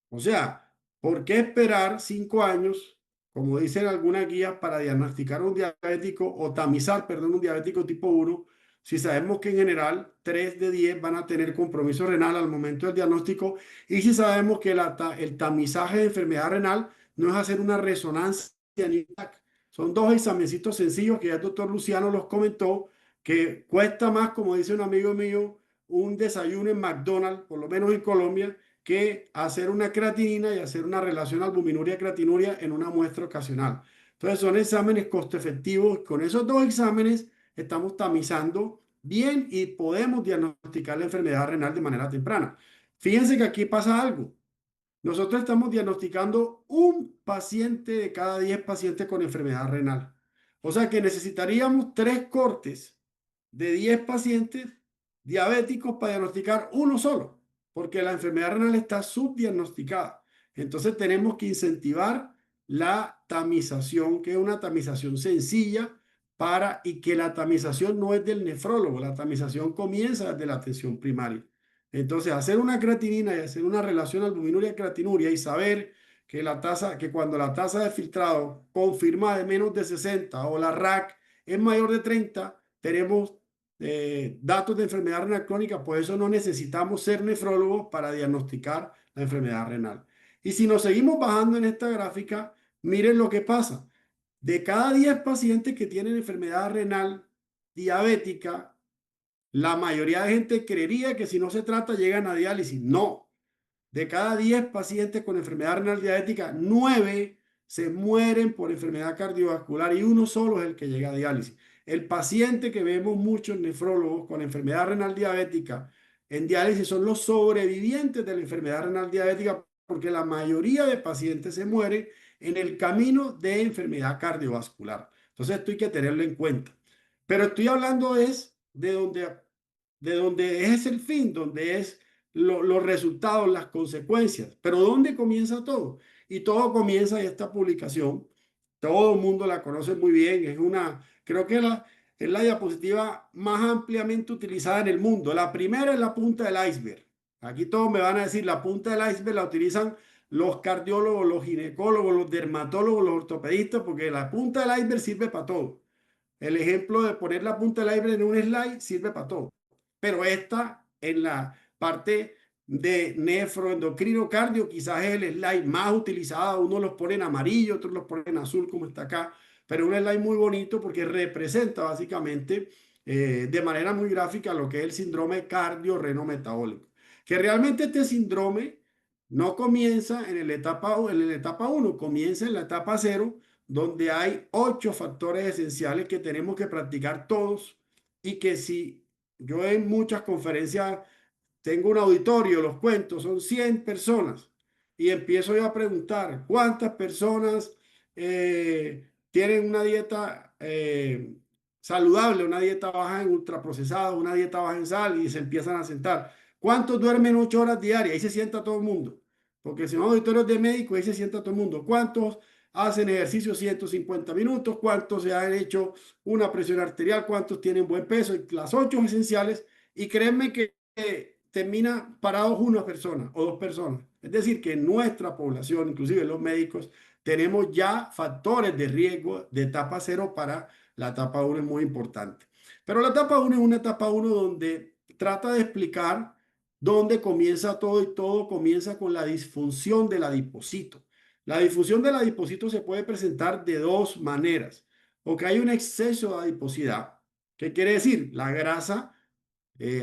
O sea, ¿por qué esperar 5 años, como dicen algunas guías, para diagnosticar un diabético o tamizar, perdón, un diabético tipo 1, si sabemos que en general 3 de 10 van a tener compromiso renal al momento del diagnóstico, y si sabemos que el tamizaje de enfermedad renal no es hacer una resonancia ni un TAC? Son 2 examencitos sencillos que ya el doctor Luciano los comentó, que cuesta más, como dice un amigo mío, un desayuno en McDonald's, por lo menos en Colombia, que hacer una creatinina y hacer una relación albuminuria-creatinuria en una muestra ocasional. Entonces son exámenes costo efectivos. Con esos 2 exámenes estamos tamizando bien y podemos diagnosticar la enfermedad renal de manera temprana. Fíjense que aquí pasa algo. Nosotros estamos diagnosticando un paciente de cada 10 pacientes con enfermedad renal. O sea que necesitaríamos 3 cortes de 10 pacientes diabéticos para diagnosticar uno solo, porque la enfermedad renal está subdiagnosticada. Entonces tenemos que incentivar la tamización, que es una tamización sencilla, y que la tamización no es del nefrólogo, la tamización comienza desde la atención primaria. Entonces, hacer una creatinina y hacer una relación albuminuria-creatinuria y saber que cuando la tasa de filtrado confirma de menos de 60 o la RAC es mayor de 30, tenemos datos de enfermedad renal crónica. Por eso no necesitamos ser nefrólogos para diagnosticar la enfermedad renal. Y si nos seguimos bajando en esta gráfica, miren lo que pasa. De cada 10 pacientes que tienen enfermedad renal diabética, la mayoría de gente creería que si no se trata llegan a diálisis. No. De cada 10 pacientes con enfermedad renal diabética, 9 se mueren por enfermedad cardiovascular y uno solo es el que llega a diálisis. El paciente que vemos muchos nefrólogos con enfermedad renal diabética en diálisis son los sobrevivientes de la enfermedad renal diabética, porque la mayoría de pacientes se mueren en el camino de enfermedad cardiovascular. Entonces esto hay que tenerlo en cuenta. Pero estoy hablando es de donde es el fin, donde es los resultados, las consecuencias. Pero ¿dónde comienza todo? Y todo comienza en esta publicación. Todo el mundo la conoce muy bien. Creo que es la diapositiva más ampliamente utilizada en el mundo. La primera es la punta del iceberg. Aquí todos me van a decir, la punta del iceberg la utilizan los cardiólogos, los ginecólogos, los dermatólogos, los ortopedistas, porque la punta del iceberg sirve para todo. El ejemplo de poner la punta del iceberg en un slide sirve para todo. Pero esta, en la parte de nefroendocrino cardio, quizás es el slide más utilizado. Unos los ponen amarillo, otros los ponen azul, como está acá. Pero un slide muy bonito porque representa básicamente de manera muy gráfica lo que es el síndrome cardiorrenometabólico. Que realmente este síndrome no comienza en la etapa 1, comienza en la etapa 0, donde hay 8 factores esenciales que tenemos que practicar todos y que si yo en muchas conferencias tengo un auditorio, los cuento, son 100 personas y empiezo yo a preguntar cuántas personas tienen una dieta saludable, una dieta baja en ultraprocesados, una dieta baja en sal y se empiezan a sentar. ¿Cuántos duermen 8 horas diarias? Ahí se sienta todo el mundo. Porque si no auditorios de médicos, ahí se sienta todo el mundo. ¿Cuántos hacen ejercicio 150 minutos? ¿Cuántos se han hecho una presión arterial? ¿Cuántos tienen buen peso? Las 8 esenciales. Y créanme que termina parados una persona o 2 personas. Es decir, que en nuestra población, inclusive los médicos, tenemos ya factores de riesgo de etapa 0 para la etapa 1, es muy importante. Pero la etapa 1 es una etapa 1 donde trata de explicar dónde comienza todo y todo comienza con la disfunción del adipocito. La disfunción del adipocito se puede presentar de 2 maneras. O que hay un exceso de adiposidad. ¿Qué quiere decir? La grasa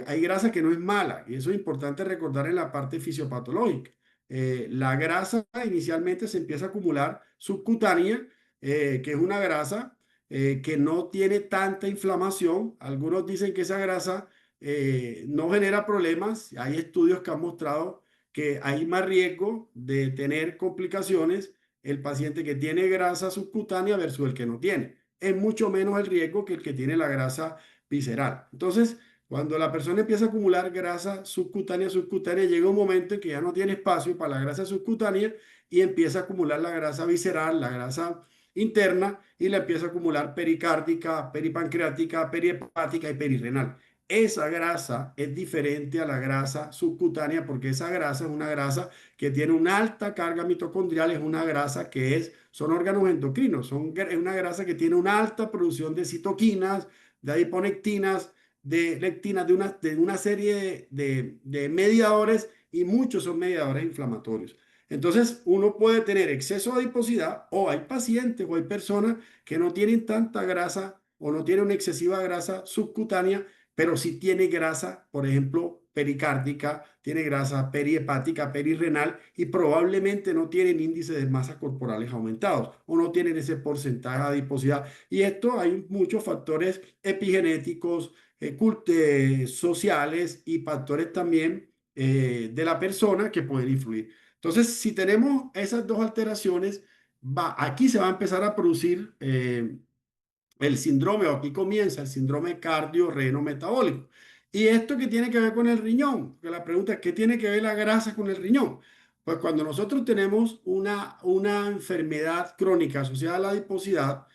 hay grasa que no es mala y eso es importante recordar en la parte fisiopatológica. La grasa inicialmente se empieza a acumular subcutánea, que es una grasa que no tiene tanta inflamación. Algunos dicen que esa grasa no genera problemas. Hay estudios que han mostrado que hay más riesgo de tener complicaciones el paciente que tiene grasa subcutánea versus el que no tiene. Es mucho menos el riesgo que el que tiene la grasa visceral. Entonces, cuando la persona empieza a acumular grasa subcutánea, llega un momento en que ya no tiene espacio para la grasa subcutánea y empieza a acumular la grasa visceral, la grasa interna y la empieza a acumular pericárdica, peripancreática, periepática y perirrenal. Esa grasa es diferente a la grasa subcutánea porque esa grasa es una grasa que tiene una alta carga mitocondrial, es una grasa que son órganos endocrinos, es una grasa que tiene una alta producción de citoquinas, de adiponectinas, de lectinas, de una serie de mediadores y muchos son mediadores inflamatorios. Entonces, uno puede tener exceso de adiposidad o hay pacientes o hay personas que no tienen tanta grasa o no tienen una excesiva grasa subcutánea, pero sí tiene grasa, por ejemplo, pericárdica, tiene grasa periepática, perirrenal y probablemente no tienen índices de masa corporales aumentados o no tienen ese porcentaje de adiposidad. Y esto hay muchos factores epigenéticos, sociales y factores también de la persona que pueden influir. Entonces, si tenemos esas 2 alteraciones, aquí se va a empezar a producir el síndrome, o aquí comienza el síndrome cardiorrenometabólico. ¿Y esto qué tiene que ver con el riñón? Porque la pregunta es, ¿qué tiene que ver la grasa con el riñón? Pues cuando nosotros tenemos una enfermedad crónica asociada a la adiposidad,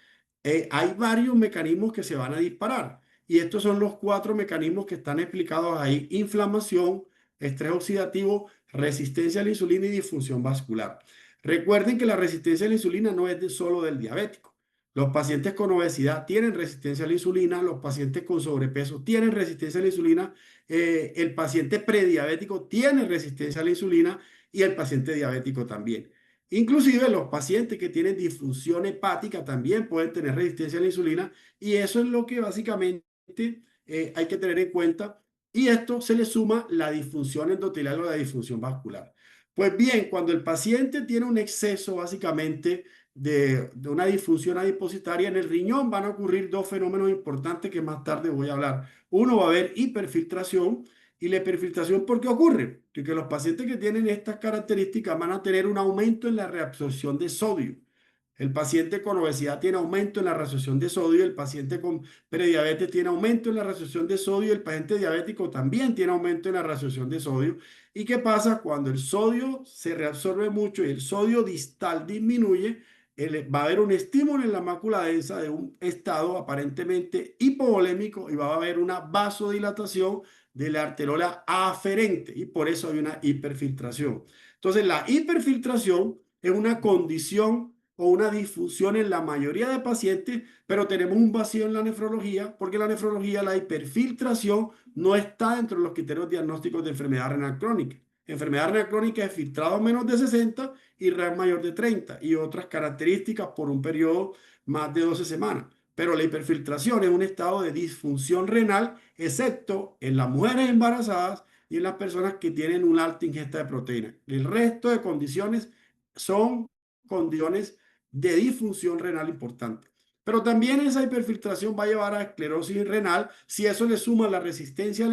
hay varios mecanismos que se van a disparar. Y estos son los 4 mecanismos que están explicados ahí: inflamación, estrés oxidativo, resistencia a la insulina y disfunción vascular. Recuerden que la resistencia a la insulina no es solo del diabético. Los pacientes con obesidad tienen resistencia a la insulina, los pacientes con sobrepeso tienen resistencia a la insulina, el paciente prediabético tiene resistencia a la insulina y el paciente diabético también. Inclusive los pacientes que tienen disfunción hepática también pueden tener resistencia a la insulina y eso es lo que básicamente hay que tener en cuenta, y esto se le suma la disfunción endotelial o la disfunción vascular. Pues bien, cuando el paciente tiene un exceso básicamente de una disfunción adipositaria en el riñón, van a ocurrir 2 fenómenos importantes que más tarde voy a hablar. Uno, va a haber hiperfiltración. ¿Y la hiperfiltración por qué ocurre? Porque los pacientes que tienen estas características van a tener un aumento en la reabsorción de sodio. El paciente con obesidad tiene aumento en la reabsorción de sodio, el paciente con prediabetes tiene aumento en la reabsorción de sodio, el paciente diabético también tiene aumento en la reabsorción de sodio. ¿Y qué pasa cuando el sodio se reabsorbe mucho y el sodio distal disminuye? Va a haber un estímulo en la mácula densa de un estado aparentemente hipovolémico y va a haber una vasodilatación de la arteriola aferente y por eso hay una hiperfiltración. Entonces, la hiperfiltración es una condición o una disfunción en la mayoría de pacientes, pero tenemos un vacío en la nefrología porque la nefrología, la hiperfiltración no está dentro de los criterios diagnósticos de enfermedad renal crónica. Enfermedad renal crónica es filtrado menos de 60 y RAS mayor de 30 y otras características por un periodo más de 12 semanas. Pero la hiperfiltración es un estado de disfunción renal, excepto en las mujeres embarazadas y en las personas que tienen una alta ingesta de proteína. El resto de condiciones son condiciones de disfunción renal importante. Pero también esa hiperfiltración va a llevar a esclerosis renal. Si eso le suma la resistencia a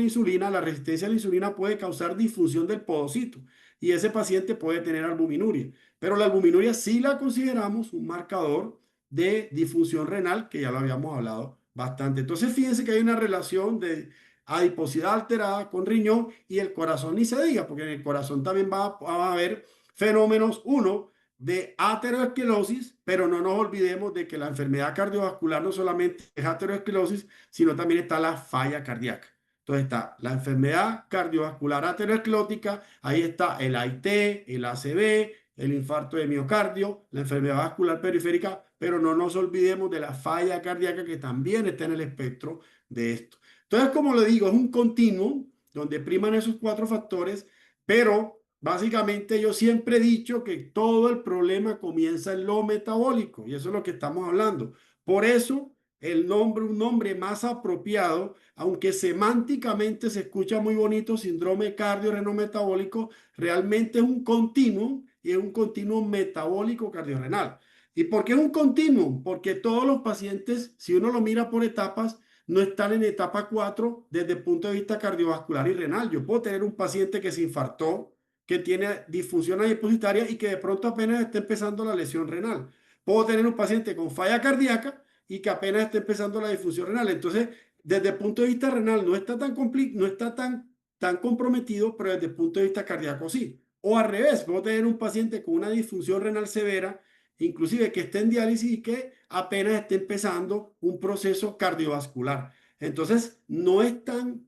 la resistencia a la insulina puede causar disfunción del podocito y ese paciente puede tener albuminuria. Pero la albuminuria sí la consideramos un marcador de disfunción renal, que ya lo habíamos hablado bastante. Entonces, fíjense que hay una relación de adiposidad alterada con riñón y el corazón ni se diga, porque en el corazón también va a haber fenómenos, uno, de aterosclerosis, pero no nos olvidemos de que la enfermedad cardiovascular no solamente es aterosclerosis, sino también está la falla cardíaca. Entonces está la enfermedad cardiovascular aterosclerótica, ahí está el AIT, el ACV, el infarto de miocardio, la enfermedad vascular periférica, pero no nos olvidemos de la falla cardíaca que también está en el espectro de esto. Entonces, como le digo, es un continuum donde priman esos cuatro factores, pero básicamente yo siempre he dicho que todo el problema comienza en lo metabólico y eso es lo que estamos hablando. Por eso el nombre, un nombre más apropiado, aunque semánticamente se escucha muy bonito, síndrome cardiorrenometabólico, realmente es un continuum y es un continuum metabólico cardiorrenal. ¿Y por qué es un continuum? Porque todos los pacientes, si uno lo mira por etapas, no están en etapa 4 desde el punto de vista cardiovascular y renal. Yo puedo tener un paciente que se infartó, que tiene disfunción adipositaria y que de pronto apenas está empezando la lesión renal. Puedo tener un paciente con falla cardíaca y que apenas está empezando la disfunción renal. Entonces, desde el punto de vista renal no está tan comprometido, pero desde el punto de vista cardíaco sí. O al revés, puedo tener un paciente con una disfunción renal severa, inclusive que esté en diálisis y que apenas esté empezando un proceso cardiovascular. Entonces, no es tan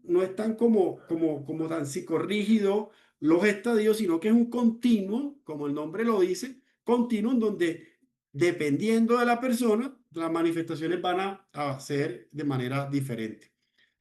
como tan psicorrígido los estadios, sino que es un continuo, como el nombre lo dice, continuo en donde dependiendo de la persona, las manifestaciones van a ser de manera diferente.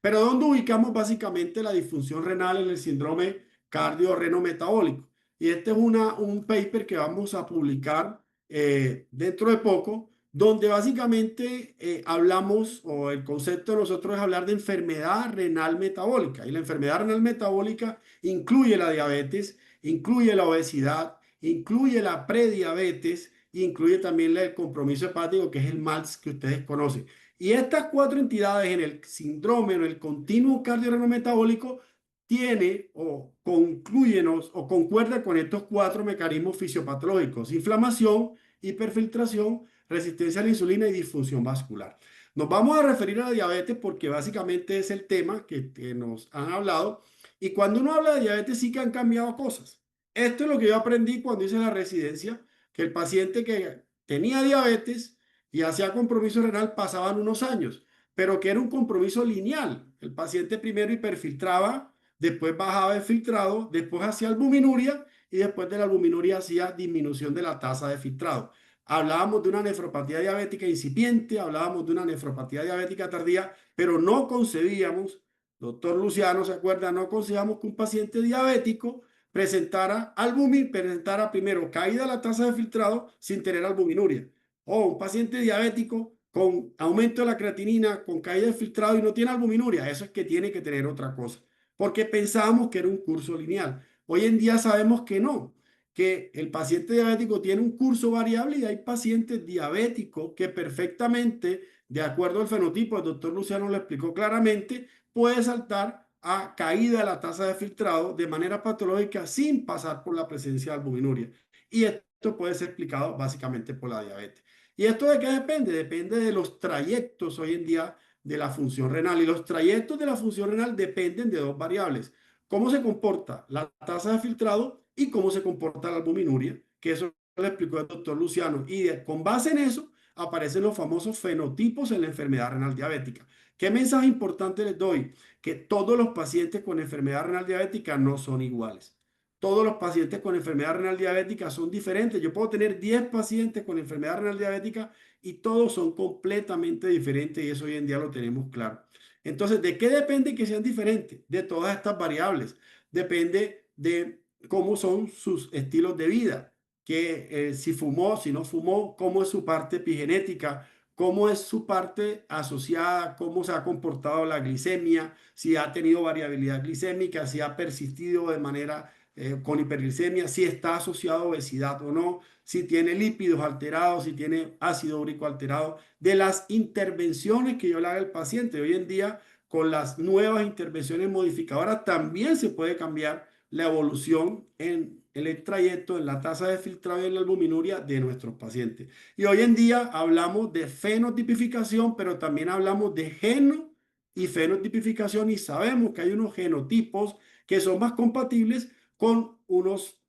Pero ¿dónde ubicamos básicamente la disfunción renal en el síndrome cardiorrenometabólico? Y este es un paper que vamos a publicar dentro de poco, donde básicamente hablamos, o el concepto de nosotros es hablar de enfermedad renal metabólica. Y la enfermedad renal metabólica incluye la diabetes, incluye la obesidad, incluye la prediabetes, incluye también el compromiso hepático, que es el MALS que ustedes conocen. Y estas cuatro entidades en el síndrome, en el continuo cardiorrenometabólico, tiene o concluyen o concuerda con estos cuatro mecanismos fisiopatológicos: inflamación, hiperfiltración, resistencia a la insulina y disfunción vascular. Nos vamos a referir a la diabetes porque básicamente es el tema que nos han hablado. Y cuando uno habla de diabetes sí que han cambiado cosas. Esto es lo que yo aprendí cuando hice la residencia, que el paciente que tenía diabetes y hacía compromiso renal pasaban unos años, pero que era un compromiso lineal. El paciente primero hiperfiltraba, después bajaba el filtrado, después hacía albuminuria y después de la albuminuria hacía disminución de la tasa de filtrado. Hablábamos de una nefropatía diabética incipiente, hablábamos de una nefropatía diabética tardía, pero no concebíamos, doctor Luciano se acuerda, no concebíamos que un paciente diabético presentara primero caída de la tasa de filtrado sin tener albuminuria. O un paciente diabético con aumento de la creatinina, con caída de filtrado y no tiene albuminuria. Eso es que tiene que tener otra cosa. Porque pensábamos que era un curso lineal. Hoy en día sabemos que no, que el paciente diabético tiene un curso variable y hay pacientes diabéticos que perfectamente, de acuerdo al fenotipo, el doctor Luciano lo explicó claramente, puede saltar a caída de la tasa de filtrado de manera patológica sin pasar por la presencia de albuminuria. Y esto puede ser explicado básicamente por la diabetes. ¿Y esto de qué depende? Depende de los trayectos hoy en día de la función renal. Y los trayectos de la función renal dependen de dos variables. Cómo se comporta la tasa de filtrado y cómo se comporta la albuminuria, que eso lo explicó el doctor Luciano. Y con base en eso aparecen los famosos fenotipos en la enfermedad renal diabética. ¿Qué mensaje importante les doy? Que todos los pacientes con enfermedad renal diabética no son iguales. Todos los pacientes con enfermedad renal diabética son diferentes. Yo puedo tener 10 pacientes con enfermedad renal diabética y todos son completamente diferentes y eso hoy en día lo tenemos claro. Entonces, ¿de qué depende que sean diferentes? De todas estas variables. Depende de cómo son sus estilos de vida, que si fumó, si no fumó, cómo es su parte epigenética, cómo es su parte asociada, cómo se ha comportado la glicemia, si ha tenido variabilidad glicémica, si ha persistido de manera con hiperglicemia, si está asociado a obesidad o no, si tiene lípidos alterados, si tiene ácido úrico alterado, de las intervenciones que yo le haga al paciente. Hoy en día, con las nuevas intervenciones modificadoras, también se puede cambiar la evolución en el trayecto, en la tasa de filtrado y en la albuminuria de nuestros pacientes. Y hoy en día hablamos de fenotipificación, pero también hablamos de geno y fenotipificación y sabemos que hay unos genotipos que son más compatibles con unos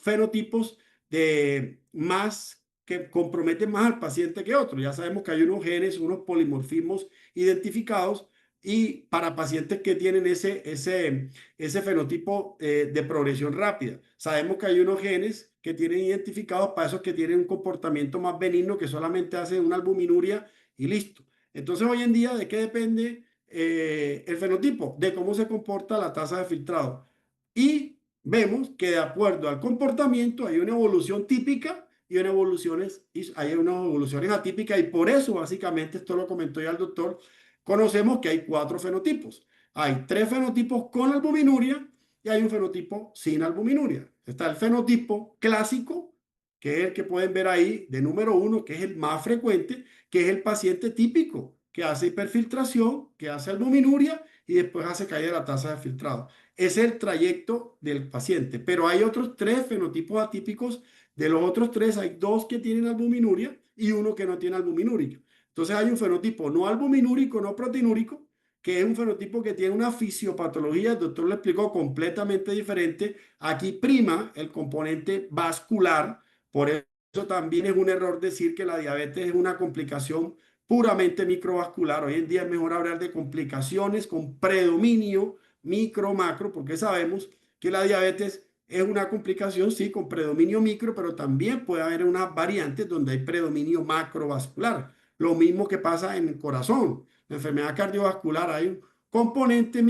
fenotipos de más que comprometen más al paciente que otros. Ya sabemos que hay unos genes, unos polimorfismos identificados y para pacientes que tienen ese fenotipo de progresión rápida. Sabemos que hay unos genes que tienen identificados para esos que tienen un comportamiento más benigno que solamente hacen una albuminuria y listo. Entonces hoy en día, ¿de qué depende el fenotipo? De cómo se comporta la tasa de filtrado. Y vemos que de acuerdo al comportamiento hay una evolución típica y hay unas evoluciones atípicas y por eso básicamente, esto lo comentó ya el doctor, conocemos que hay 4 fenotipos. Hay 3 fenotipos con albuminuria y hay un fenotipo sin albuminuria. Está el fenotipo clásico, que es el que pueden ver ahí de número 1, que es el más frecuente, que es el paciente típico, que hace hiperfiltración, que hace albuminuria y después hace caída de la tasa de filtrado. Es el trayecto del paciente, pero hay otros 3 fenotipos atípicos. De los otros 3 hay 2 que tienen albuminuria y uno que no tiene albuminúrica. Entonces hay un fenotipo no albuminúrico, no proteinúrico, que es un fenotipo que tiene una fisiopatología, el doctor lo explicó, completamente diferente. Aquí prima el componente vascular, por eso también es un error decir que la diabetes es una complicación puramente microvascular. Hoy en día es mejor hablar de complicaciones con predominio micro-macro, porque sabemos que la diabetes es una complicación, sí, con predominio micro, pero también puede haber unas variantes donde hay predominio macrovascular. Lo mismo que pasa en el corazón. La enfermedad cardiovascular hay un componente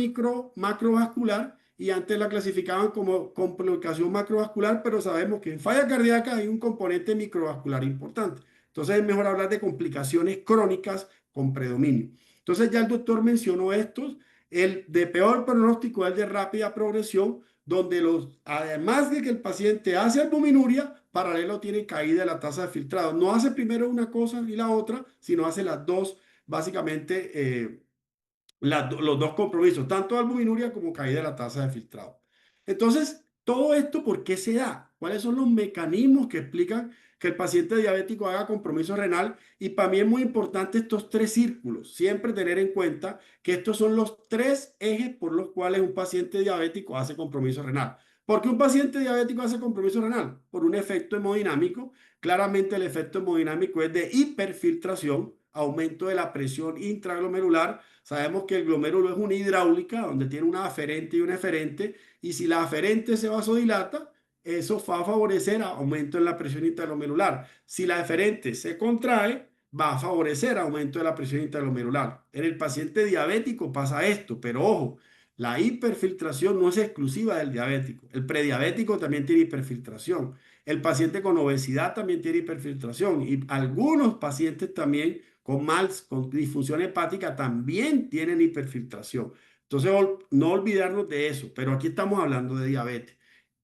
macrovascular y antes la clasificaban como complicación macrovascular, pero sabemos que en falla cardíaca hay un componente microvascular importante. Entonces es mejor hablar de complicaciones crónicas con predominio. Entonces ya el doctor mencionó estos. El de peor pronóstico es el de rápida progresión, donde además de que el paciente hace albuminuria, paralelo tiene caída de la tasa de filtrado. No hace primero una cosa y la otra, sino hace las dos, básicamente, los dos compromisos, tanto albuminuria como caída de la tasa de filtrado. Entonces, todo esto, ¿por qué se da? ¿Cuáles son los mecanismos que explican que el paciente diabético haga compromiso renal? Y para mí es muy importante estos 3 círculos. Siempre tener en cuenta que estos son los 3 ejes por los cuales un paciente diabético hace compromiso renal. ¿Por qué un paciente diabético hace compromiso renal? Por un efecto hemodinámico. Claramente el efecto hemodinámico es de hiperfiltración, aumento de la presión intraglomerular. Sabemos que el glomérulo es una hidráulica donde tiene una aferente y una eferente, y si la aferente se vasodilata, eso va a favorecer aumento en la presión intraglomerular. Si la eferente se contrae, va a favorecer aumento de la presión intraglomerular. En el paciente diabético pasa esto, pero ojo, la hiperfiltración no es exclusiva del diabético. El prediabético también tiene hiperfiltración. El paciente con obesidad también tiene hiperfiltración y algunos pacientes también con disfunción hepática también tienen hiperfiltración. Entonces, no olvidarnos de eso, pero aquí estamos hablando de diabetes.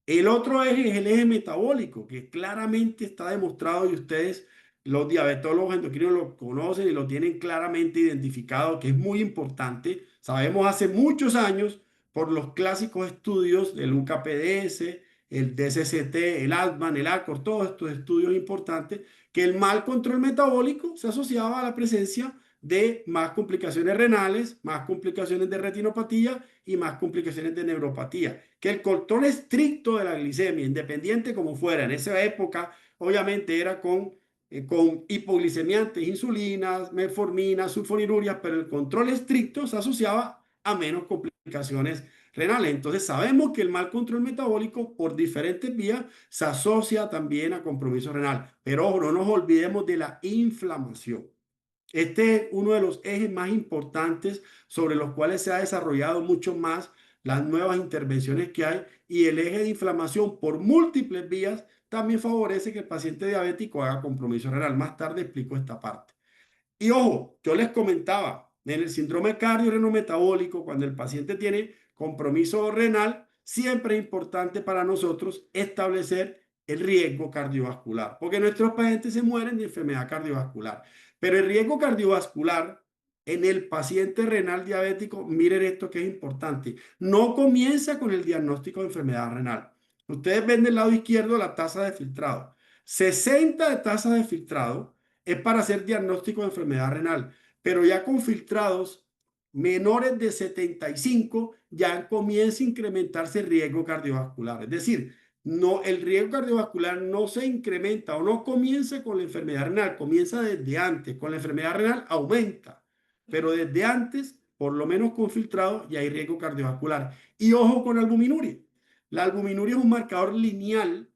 El otro eje es el eje metabólico, que claramente está demostrado y ustedes, los diabetólogos endocrinos, lo conocen y lo tienen claramente identificado, que es muy importante. Sabemos hace muchos años por los clásicos estudios del UKPDS el DSCT, el ALTMAN, el ACOR, todos estos estudios importantes, que el mal control metabólico se asociaba a la presencia de más complicaciones renales, más complicaciones de retinopatía y más complicaciones de neuropatía. Que el control estricto de la glicemia, independiente como fuera, en esa época obviamente era con hipoglicemiantes, insulinas, metforminas, sulfonirurias, pero el control estricto se asociaba a menos complicaciones renales. Entonces sabemos que el mal control metabólico por diferentes vías se asocia también a compromiso renal. Pero ojo, no nos olvidemos de la inflamación. Este es uno de los ejes más importantes sobre los cuales se ha desarrollado mucho más las nuevas intervenciones que hay, y el eje de inflamación por múltiples vías también favorece que el paciente diabético haga compromiso renal. Más tarde explico esta parte. Y ojo, yo les comentaba, en el síndrome cardiorrenometabólico, cuando el paciente tiene compromiso renal, siempre es importante para nosotros establecer el riesgo cardiovascular, porque nuestros pacientes se mueren de enfermedad cardiovascular. Pero el riesgo cardiovascular en el paciente renal diabético, miren esto que es importante, no comienza con el diagnóstico de enfermedad renal. Ustedes ven del lado izquierdo la tasa de filtrado. 60 de tasa de filtrado es para hacer diagnóstico de enfermedad renal, pero ya con filtrados menores de 75 ya comienza a incrementarse el riesgo cardiovascular. Es decir, no, el riesgo cardiovascular no se incrementa o no comienza con la enfermedad renal, comienza desde antes. Con la enfermedad renal aumenta, pero desde antes, por lo menos con filtrado, ya hay riesgo cardiovascular. Y ojo con albuminuria. La albuminuria es un marcador lineal.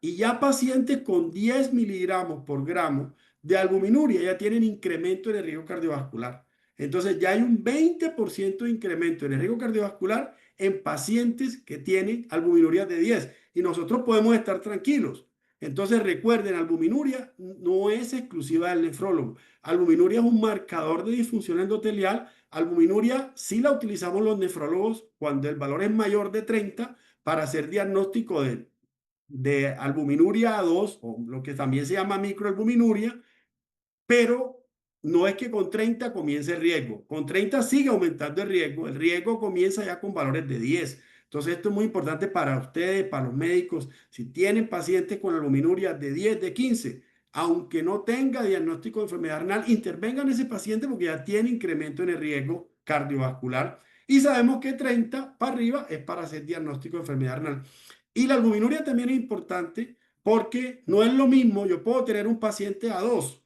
Y ya pacientes con 10 miligramos por gramo de albuminuria ya tienen incremento en el riesgo cardiovascular. Entonces ya hay un 20% de incremento en el riesgo cardiovascular en pacientes que tienen albuminuria de 10. Y nosotros podemos estar tranquilos. Entonces recuerden, albuminuria no es exclusiva del nefrólogo. Albuminuria es un marcador de disfunción endotelial. Albuminuria sí la utilizamos los nefrólogos cuando el valor es mayor de 30 para hacer diagnóstico de albuminuria 2 o lo que también se llama microalbuminuria, pero no es que con 30 comience el riesgo. Con 30 sigue aumentando el riesgo comienza ya con valores de 10. Entonces esto es muy importante para ustedes, para los médicos. Si tienen pacientes con albuminuria de 10, de 15, aunque no tenga diagnóstico de enfermedad renal, intervengan ese paciente porque ya tiene incremento en el riesgo cardiovascular. Y sabemos que 30 para arriba es para hacer diagnóstico de enfermedad renal. Y la albuminuria también es importante porque no es lo mismo, yo puedo tener un paciente A2,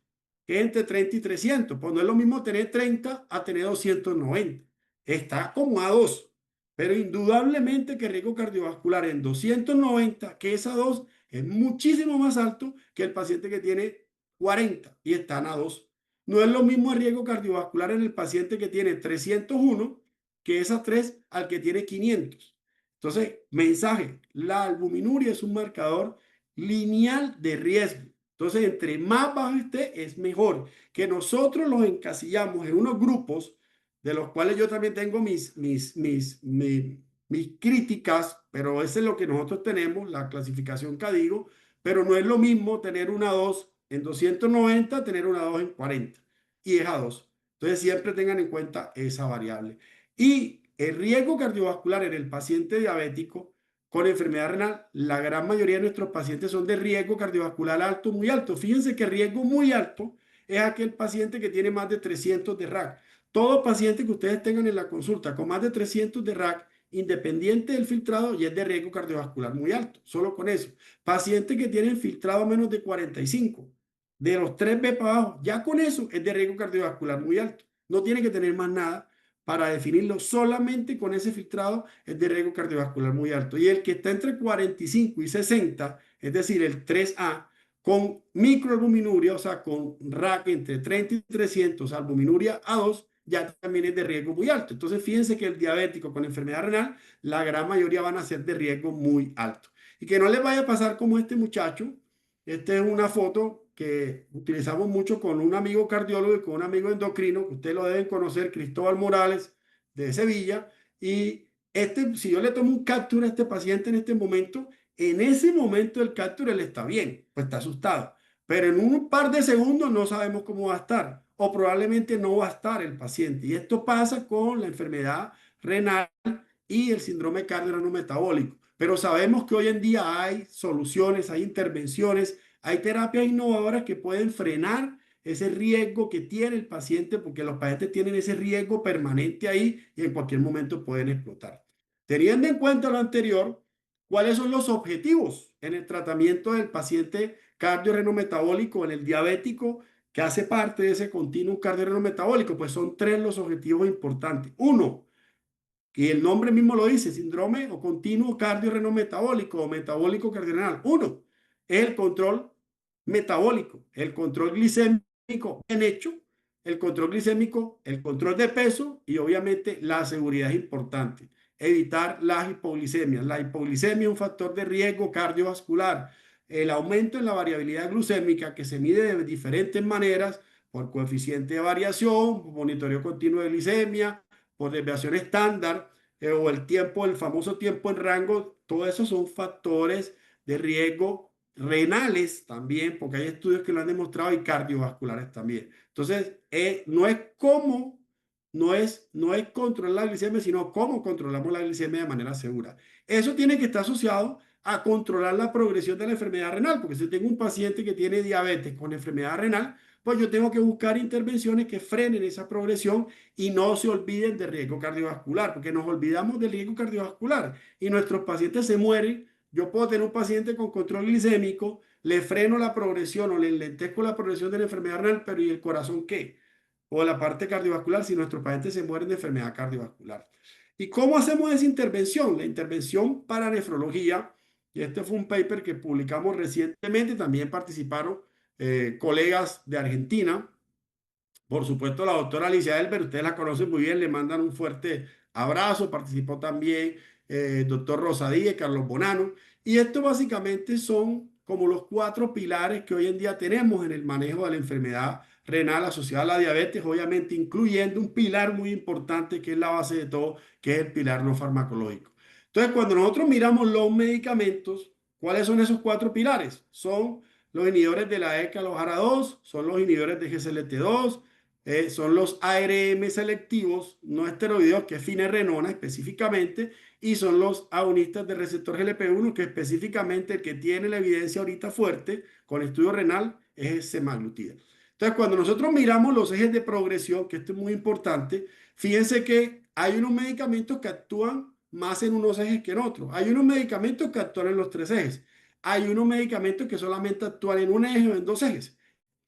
que es entre 30 y 300, pues no es lo mismo tener 30 a tener 290. Está como A2, pero indudablemente que el riesgo cardiovascular en 290, que es A2, es muchísimo más alto que el paciente que tiene 40 y está en A2. No es lo mismo el riesgo cardiovascular en el paciente que tiene 301, que es A3, al que tiene 500. Entonces, mensaje, la albuminuria es un marcador lineal de riesgo. Entonces, entre más bajo esté, es mejor. Que nosotros los encasillamos en unos grupos, de los cuales yo también tengo mis críticas, pero ese es lo que nosotros tenemos, la clasificación CADIGO, pero no es lo mismo tener una 2 en 290, tener una 2 en 40, y es A2. Entonces, siempre tengan en cuenta esa variable. Y el riesgo cardiovascular en el paciente diabético con enfermedad renal, la gran mayoría de nuestros pacientes son de riesgo cardiovascular alto, muy alto. Fíjense que el riesgo muy alto es aquel paciente que tiene más de 300 de RAC. Todo paciente que ustedes tengan en la consulta con más de 300 de RAC, independiente del filtrado, y es de riesgo cardiovascular muy alto, solo con eso. Pacientes que tienen filtrado menos de 45, de los 3B para abajo, ya con eso es de riesgo cardiovascular muy alto. No tiene que tener más nada para definirlo, solamente con ese filtrado es de riesgo cardiovascular muy alto. Y el que está entre 45 y 60, es decir, el 3A, con microalbuminuria, o sea, con RAC entre 30 y 300, albuminuria A2, ya también es de riesgo muy alto. Entonces, fíjense que el diabético con enfermedad renal, la gran mayoría van a ser de riesgo muy alto. Y que no les vaya a pasar como este muchacho. Esta es una foto que utilizamos mucho con un amigo cardiólogo y con un amigo endocrino, que ustedes lo deben conocer, Cristóbal Morales, de Sevilla. Y si yo le tomo un capture a este paciente en este momento, en ese momento del capture él está bien, pues está asustado. Pero en un par de segundos no sabemos cómo va a estar, o probablemente no va a estar el paciente. Y esto pasa con la enfermedad renal y el síndrome cardiorrenometabólico. pero sabemos que hoy en día hay soluciones, hay intervenciones, hay terapias innovadoras que pueden frenar ese riesgo que tiene el paciente, porque los pacientes tienen ese riesgo permanente ahí y en cualquier momento pueden explotar. Teniendo en cuenta lo anterior, ¿cuáles son los objetivos en el tratamiento del paciente cardiorrenometabólico, en el diabético, que hace parte de ese continuum cardiorrenometabólico? Pues son tres los objetivos importantes. Uno, y el nombre mismo lo dice, síndrome o continuo cardiorrenometabólico o metabólico cardiorenal. Uno, es el control metabólico, el control glicémico bien hecho, el control glicémico, el control de peso y obviamente la seguridad es importante. Evitar las hipoglicemias. La hipoglicemia es un factor de riesgo cardiovascular. El aumento en la variabilidad glucémica que se mide de diferentes maneras por coeficiente de variación, por monitoreo continuo de glicemia, por desviación estándar o el tiempo, el famoso tiempo en rango, todo eso son factores de riesgo renales también, porque hay estudios que lo han demostrado y cardiovasculares también. Entonces, no es controlar la glicemia, sino cómo controlamos la glicemia de manera segura. Eso tiene que estar asociado a controlar la progresión de la enfermedad renal, porque si tengo un paciente que tiene diabetes con enfermedad renal, pues yo tengo que buscar intervenciones que frenen esa progresión y no se olviden del riesgo cardiovascular, porque nos olvidamos del riesgo cardiovascular y nuestros pacientes se mueren. Yo puedo tener un paciente con control glicémico, le freno la progresión o le enlentezco la progresión de la enfermedad renal, pero ¿y el corazón qué? O la parte cardiovascular si nuestros pacientes se mueren de enfermedad cardiovascular. ¿Y cómo hacemos esa intervención? La intervención para nefrología, y este fue un paper que publicamos recientemente, también participaron colegas de Argentina, por supuesto la doctora Alicia Elber, ustedes la conocen muy bien, le mandan un fuerte abrazo, participó también el doctor Rosadía, Carlos Bonano, y esto básicamente son como los cuatro pilares que hoy en día tenemos en el manejo de la enfermedad renal asociada a la diabetes, obviamente incluyendo un pilar muy importante que es la base de todo, que es el pilar no farmacológico. Entonces, cuando nosotros miramos los medicamentos, ¿cuáles son esos cuatro pilares? Son los inhibidores de la ECA-LOHARA2, son los inhibidores de GSLT2, son los ARM selectivos, no esteroideos, que es finerenona específicamente, y son los agonistas del receptor GLP-1, que específicamente el que tiene la evidencia ahorita fuerte con estudio renal es semaglutida. Entonces, cuando nosotros miramos los ejes de progresión, que esto es muy importante, fíjense que hay unos medicamentos que actúan más en unos ejes que en otros. Hay unos medicamentos que actúan en los tres ejes. Hay unos medicamentos que solamente actúan en un eje o en dos ejes.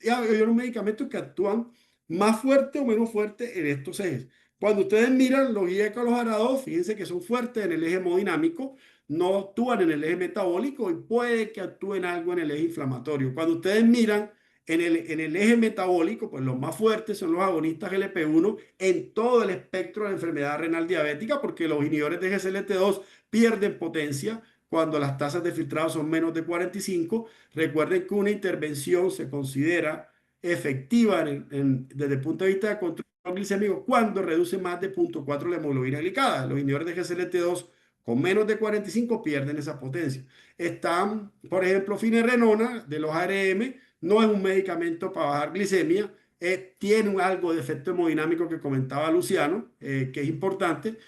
Y hay unos medicamentos que actúan más fuerte o menos fuerte en estos ejes. Cuando ustedes miran los IECA, los ARA2, fíjense que son fuertes en el eje hemodinámico, no actúan en el eje metabólico y puede que actúen algo en el eje inflamatorio. Cuando ustedes miran en el eje metabólico, pues los más fuertes son los agonistas GLP-1 en todo el espectro de la enfermedad renal diabética, porque los inhibidores de GSLT2 pierden potencia cuando las tasas de filtrado son menos de 45. Recuerden que una intervención se considera efectiva desde el punto de vista de control glicémico cuando reduce más de 0.4 la hemoglobina glicada. Los inhibidores de GSLT2 con menos de 45 pierden esa potencia. Están, por ejemplo, finerenona de los ARM, no es un medicamento para bajar glicemia, tiene algo de efecto hemodinámico que comentaba Luciano, que es importante,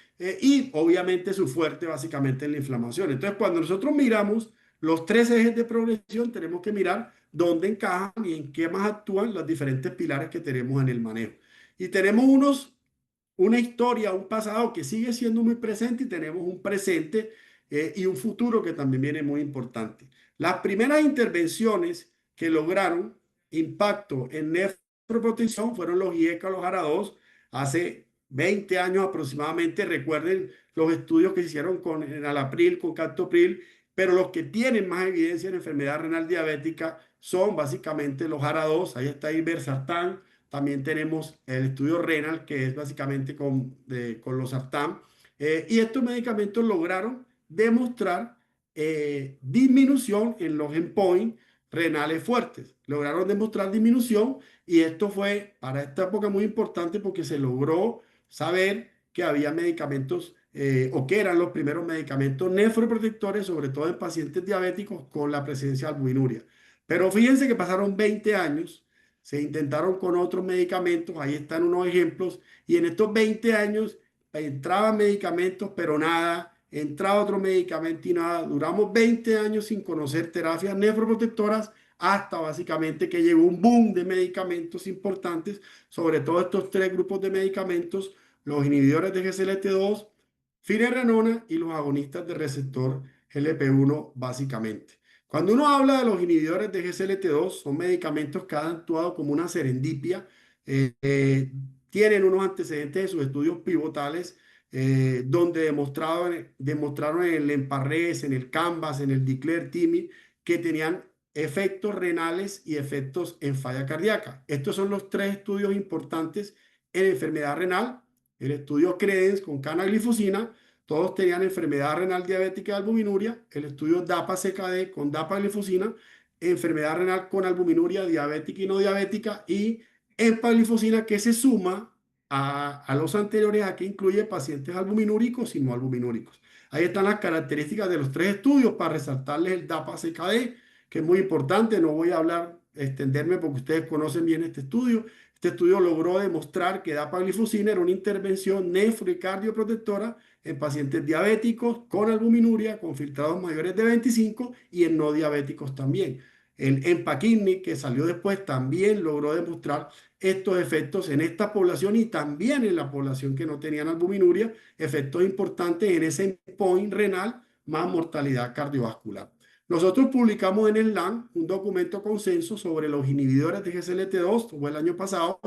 y obviamente su fuerte básicamente en la inflamación. Entonces, cuando nosotros miramos los tres ejes de progresión, tenemos que mirar dónde encajan y en qué más actúan los diferentes pilares que tenemos en el manejo. Y tenemos una historia, un pasado que sigue siendo muy presente y tenemos un presente y un futuro que también viene muy importante. Las primeras intervenciones que lograron impacto en nefroprotección fueron los IECA, los ARA2, hace 20 años aproximadamente. Recuerden los estudios que se hicieron con enalapril, con captopril, pero los que tienen más evidencia en enfermedad renal diabética son básicamente los ARA2, ahí está irbesartán. También tenemos el estudio renal, que es básicamente con los sartán. Y estos medicamentos lograron demostrar disminución en los endpoints renales fuertes. Lograron demostrar disminución y esto fue para esta época muy importante porque se logró saber que había medicamentos o que eran los primeros medicamentos nefroprotectores, sobre todo en pacientes diabéticos con la presencia de albuminuria. Pero fíjense que pasaron 20 años, se intentaron con otros medicamentos, ahí están unos ejemplos, y en estos 20 años entraban medicamentos, pero nada entraba otro medicamento y nada. Duramos 20 años sin conocer terapias nefroprotectoras hasta básicamente que llegó un boom de medicamentos importantes, sobre todo estos tres grupos de medicamentos, los inhibidores de GCLT2, finerenona y los agonistas de receptor GLP-1 básicamente. Cuando uno habla de los inhibidores de GCLT2, son medicamentos que han actuado como una serendipia, tienen unos antecedentes de sus estudios pivotales, donde demostraron en el EMPA-RES, en el CANVAS, en el DECLARE-TIMI, que tenían efectos renales y efectos en falla cardíaca. Estos son los tres estudios importantes en enfermedad renal. El estudio CREDENCE con canaglifosina, todos tenían enfermedad renal diabética y albuminuria. El estudio DAPA-CKD con dapaglifosina, enfermedad renal con albuminuria diabética y no diabética, y empaglifosina, que se suma a los anteriores, a que incluye pacientes albuminúricos y no albuminúricos. Ahí están las características de los tres estudios para resaltarles el DAPA-CKD, que es muy importante. No voy a extenderme porque ustedes conocen bien este estudio. Este estudio logró demostrar que dapaglifosina era una intervención nefro y cardioprotectora en pacientes diabéticos con albuminuria, con filtrados mayores de 25 y en no diabéticos también. El EMPA-KIDNEY, que salió después, también logró demostrar estos efectos en esta población y también en la población que no tenían albuminuria, efectos importantes en ese endpoint renal más mortalidad cardiovascular. Nosotros publicamos en el LAN un documento consenso sobre los inhibidores de GCLT2, fue el año pasado,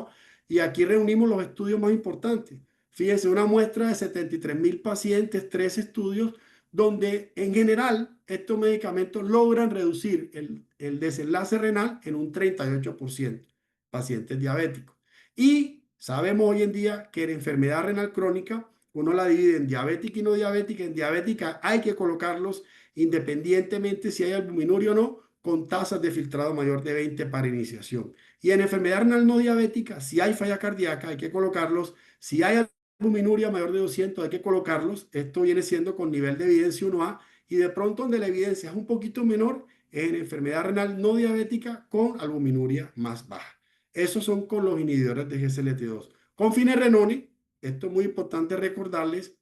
y aquí reunimos los estudios más importantes. Fíjense, una muestra de 73.000 pacientes, 3 estudios, donde en general estos medicamentos logran reducir el desenlace renal en un 38%, pacientes diabéticos. Y sabemos hoy en día que en enfermedad renal crónica uno la divide en diabética y no diabética. En diabética hay que colocarlos independientemente si hay albuminuria o no, con tasas de filtrado mayor de 20 para iniciación. Y en enfermedad renal no diabética, si hay falla cardíaca, hay que colocarlos. Si hay albuminuria mayor de 200, hay que colocarlos. Esto viene siendo con nivel de evidencia 1A, y de pronto donde la evidencia es un poquito menor, en enfermedad renal no diabética con albuminuria más baja. Esos son con los inhibidores de GCLT2. Con finerenone, esto es muy importante recordarles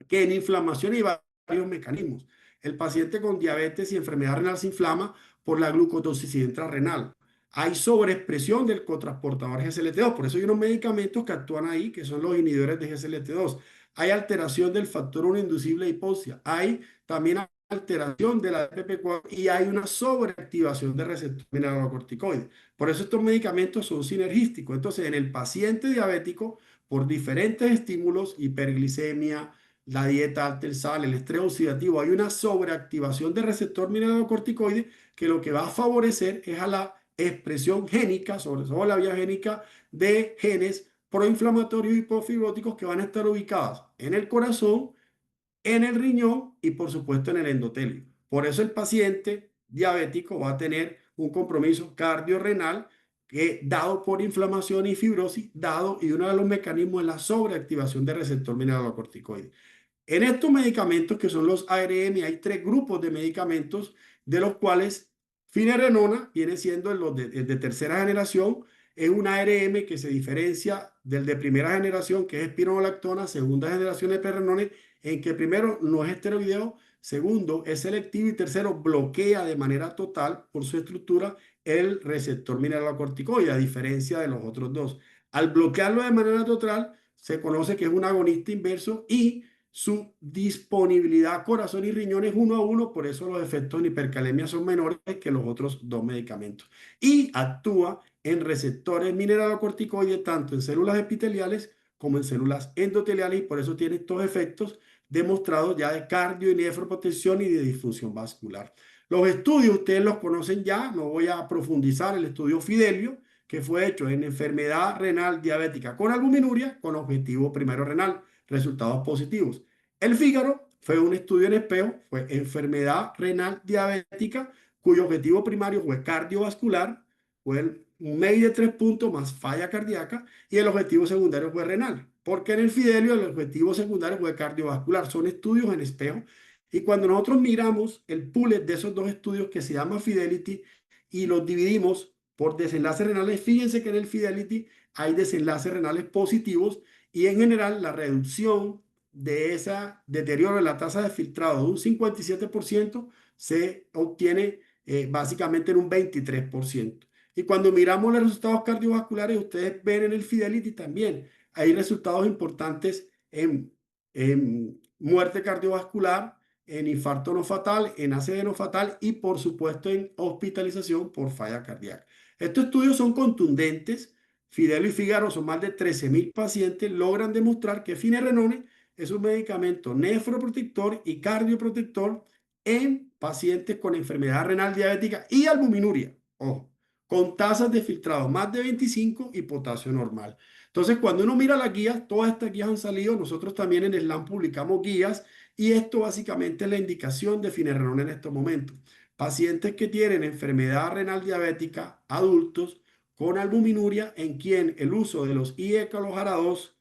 que en inflamación hay varios mecanismos. El paciente con diabetes y enfermedad renal se inflama por la glucotoxicidad intrarrenal. Hay sobreexpresión del cotransportador GCLT2, por eso hay unos medicamentos que actúan ahí, que son los inhibidores de GCLT2. Hay alteración del factor 1 inducible de hipoxia. Hay también alteración de la DPP4 y hay una sobreactivación de receptor mineralocorticoide. Por eso estos medicamentos son sinergísticos. Entonces, en el paciente diabético, por diferentes estímulos, hiperglicemia, la dieta alta en sal, el estrés oxidativo, hay una sobreactivación del receptor mineralocorticoide que lo que va a favorecer es a la expresión génica, sobre todo la vía génica, de genes proinflamatorios y profibróticos que van a estar ubicados en el corazón, en el riñón y por supuesto en el endotelio. Por eso el paciente diabético va a tener un compromiso cardiorrenal que, dado por inflamación y fibrosis, y uno de los mecanismos es la sobreactivación del receptor mineralocorticoide. En estos medicamentos que son los ARM, hay 3 grupos de medicamentos, de los cuales finerenona viene siendo el de tercera generación. Es un ARM que se diferencia del de primera generación, que es espironolactona, segunda generación de eplerenone, en que primero no es esteroideo, segundo es selectivo y tercero bloquea de manera total por su estructura el receptor mineralocorticoide, a diferencia de los otros dos. Al bloquearlo de manera total, se conoce que es un agonista inverso y su disponibilidad a corazón y riñones 1 a 1, por eso los efectos en hipercalemia son menores que los otros 2 medicamentos. Y actúa en receptores mineralocorticoides tanto en células epiteliales como en células endoteliales, y por eso tiene estos efectos demostrados ya de cardio y nefroprotección y de disfunción vascular. Los estudios ustedes los conocen ya, no voy a profundizar. El estudio Fidelio, que fue hecho en enfermedad renal diabética con albuminuria con objetivo primario renal, resultados positivos. El Fígaro fue un estudio en espejo, fue enfermedad renal diabética cuyo objetivo primario fue cardiovascular, fue un MEI de 3 puntos más falla cardíaca, y el objetivo secundario fue renal, porque en el Fidelio el objetivo secundario fue cardiovascular. Son estudios en espejo, y cuando nosotros miramos el poolet de esos 2 estudios que se llama Fidelity y los dividimos por desenlaces renales, fíjense que en el Fidelity hay desenlaces renales positivos, y en general la reducción de ese deterioro de la tasa de filtrado de un 57% se obtiene básicamente en un 23%. Y cuando miramos los resultados cardiovasculares, ustedes ven en el Fidelity también, hay resultados importantes en muerte cardiovascular, en infarto no fatal, en ACV no fatal y por supuesto en hospitalización por falla cardíaca. Estos estudios son contundentes. Fidelo y Fígaro son más de 13.000 pacientes, logran demostrar que finerenone es un medicamento nefroprotector y cardioprotector en pacientes con enfermedad renal diabética y albuminuria, ojo, con tasas de filtrado más de 25 y potasio normal. Entonces, cuando uno mira las guías, todas estas guías han salido, nosotros también en SLAM publicamos guías y esto básicamente es la indicación de finerenone en estos momentos. Pacientes que tienen enfermedad renal diabética, adultos, con albuminuria, en quien el uso de los IECA-LOHARA2,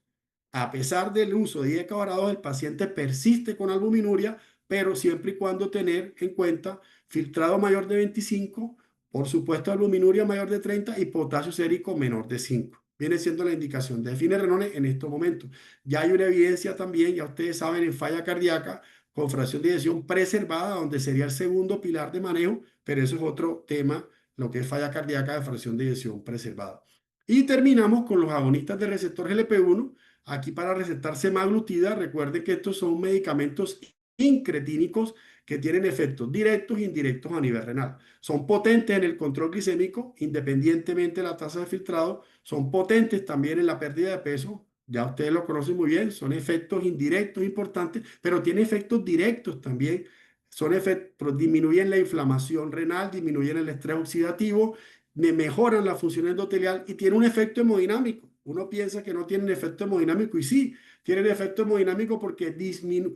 a pesar del uso de IECA-LOHARA2, el paciente persiste con albuminuria, pero siempre y cuando tener en cuenta filtrado mayor de 25, por supuesto albuminuria mayor de 30 y potasio sérico menor de 5. Viene siendo la indicación de finerenone en estos momentos. Ya hay una evidencia también, ya ustedes saben, en falla cardíaca con fracción de eyección preservada, donde sería el segundo pilar de manejo, pero eso es otro tema, lo que es falla cardíaca de fracción de eyección preservada. Y terminamos con los agonistas de receptor GLP-1. Aquí para recetar semaglutida, recuerden que estos son medicamentos incretínicos que tienen efectos directos e indirectos a nivel renal. Son potentes en el control glicémico, independientemente de la tasa de filtrado. Son potentes también en la pérdida de peso. Ya ustedes lo conocen muy bien. Son efectos indirectos importantes, pero tienen efectos directos también. Son efectos, disminuyen la inflamación renal, disminuyen el estrés oxidativo, mejoran la función endotelial y tiene un efecto hemodinámico. Uno piensa que no tienen efecto hemodinámico y sí, tienen efecto hemodinámico porque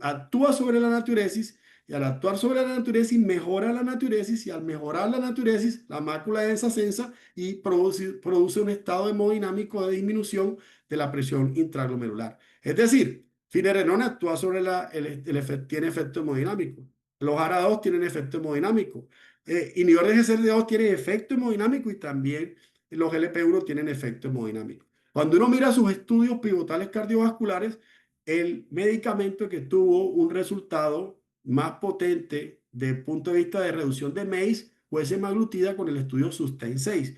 actúa sobre la natriuresis y al actuar sobre la natriuresis mejora la natriuresis y al mejorar la natriuresis la mácula densa sensa y produce un estado hemodinámico de disminución de la presión intraglomerular. Es decir, finerenone actúa sobre tiene efecto hemodinámico. Los ARA2 tienen efecto hemodinámico. Inhibidores de GCD2 tienen efecto hemodinámico y también los GLP-1 tienen efecto hemodinámico. Cuando uno mira sus estudios pivotales cardiovasculares, el medicamento que tuvo un resultado más potente desde el punto de vista de reducción de MACE fue semaglutida con el estudio SUSTAIN 6.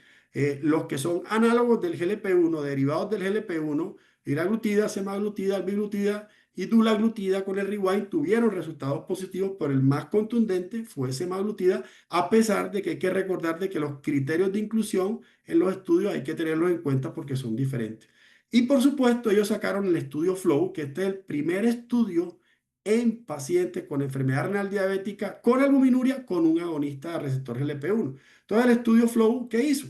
Los que son análogos del GLP-1, derivados del GLP-1, liraglutida, semaglutida, albiglutida y dulaglutida con el rewind tuvieron resultados positivos, pero el más contundente fue semaglutida, a pesar de que hay que recordar de que los criterios de inclusión en los estudios hay que tenerlos en cuenta porque son diferentes. Y por supuesto, ellos sacaron el estudio FLOW, que este es el primer estudio en pacientes con enfermedad renal diabética con albuminuria con un agonista de receptor GLP-1. Entonces, el estudio FLOW, ¿qué hizo?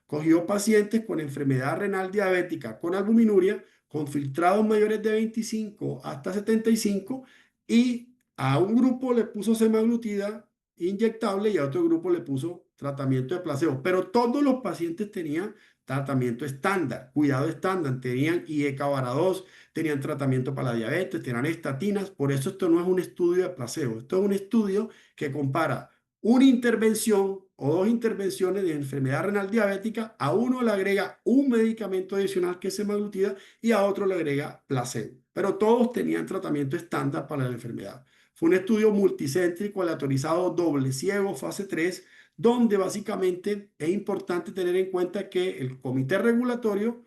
Cogió pacientes con enfermedad renal diabética con albuminuria, con filtrados mayores de 25 hasta 75, y a un grupo le puso semaglutida inyectable y a otro grupo le puso tratamiento de placebo. Pero todos los pacientes tenían tratamiento estándar, cuidado estándar, tenían IECA-LOHARA2, tenían tratamiento para la diabetes, tenían estatinas. Por eso esto no es un estudio de placebo, esto es un estudio que compara una intervención o dos intervenciones de enfermedad renal diabética, a uno le agrega un medicamento adicional que es semaglutida y a otro le agrega placebo. Pero todos tenían tratamiento estándar para la enfermedad. Fue un estudio multicéntrico, aleatorizado, doble ciego, fase 3, donde básicamente es importante tener en cuenta que el comité regulatorio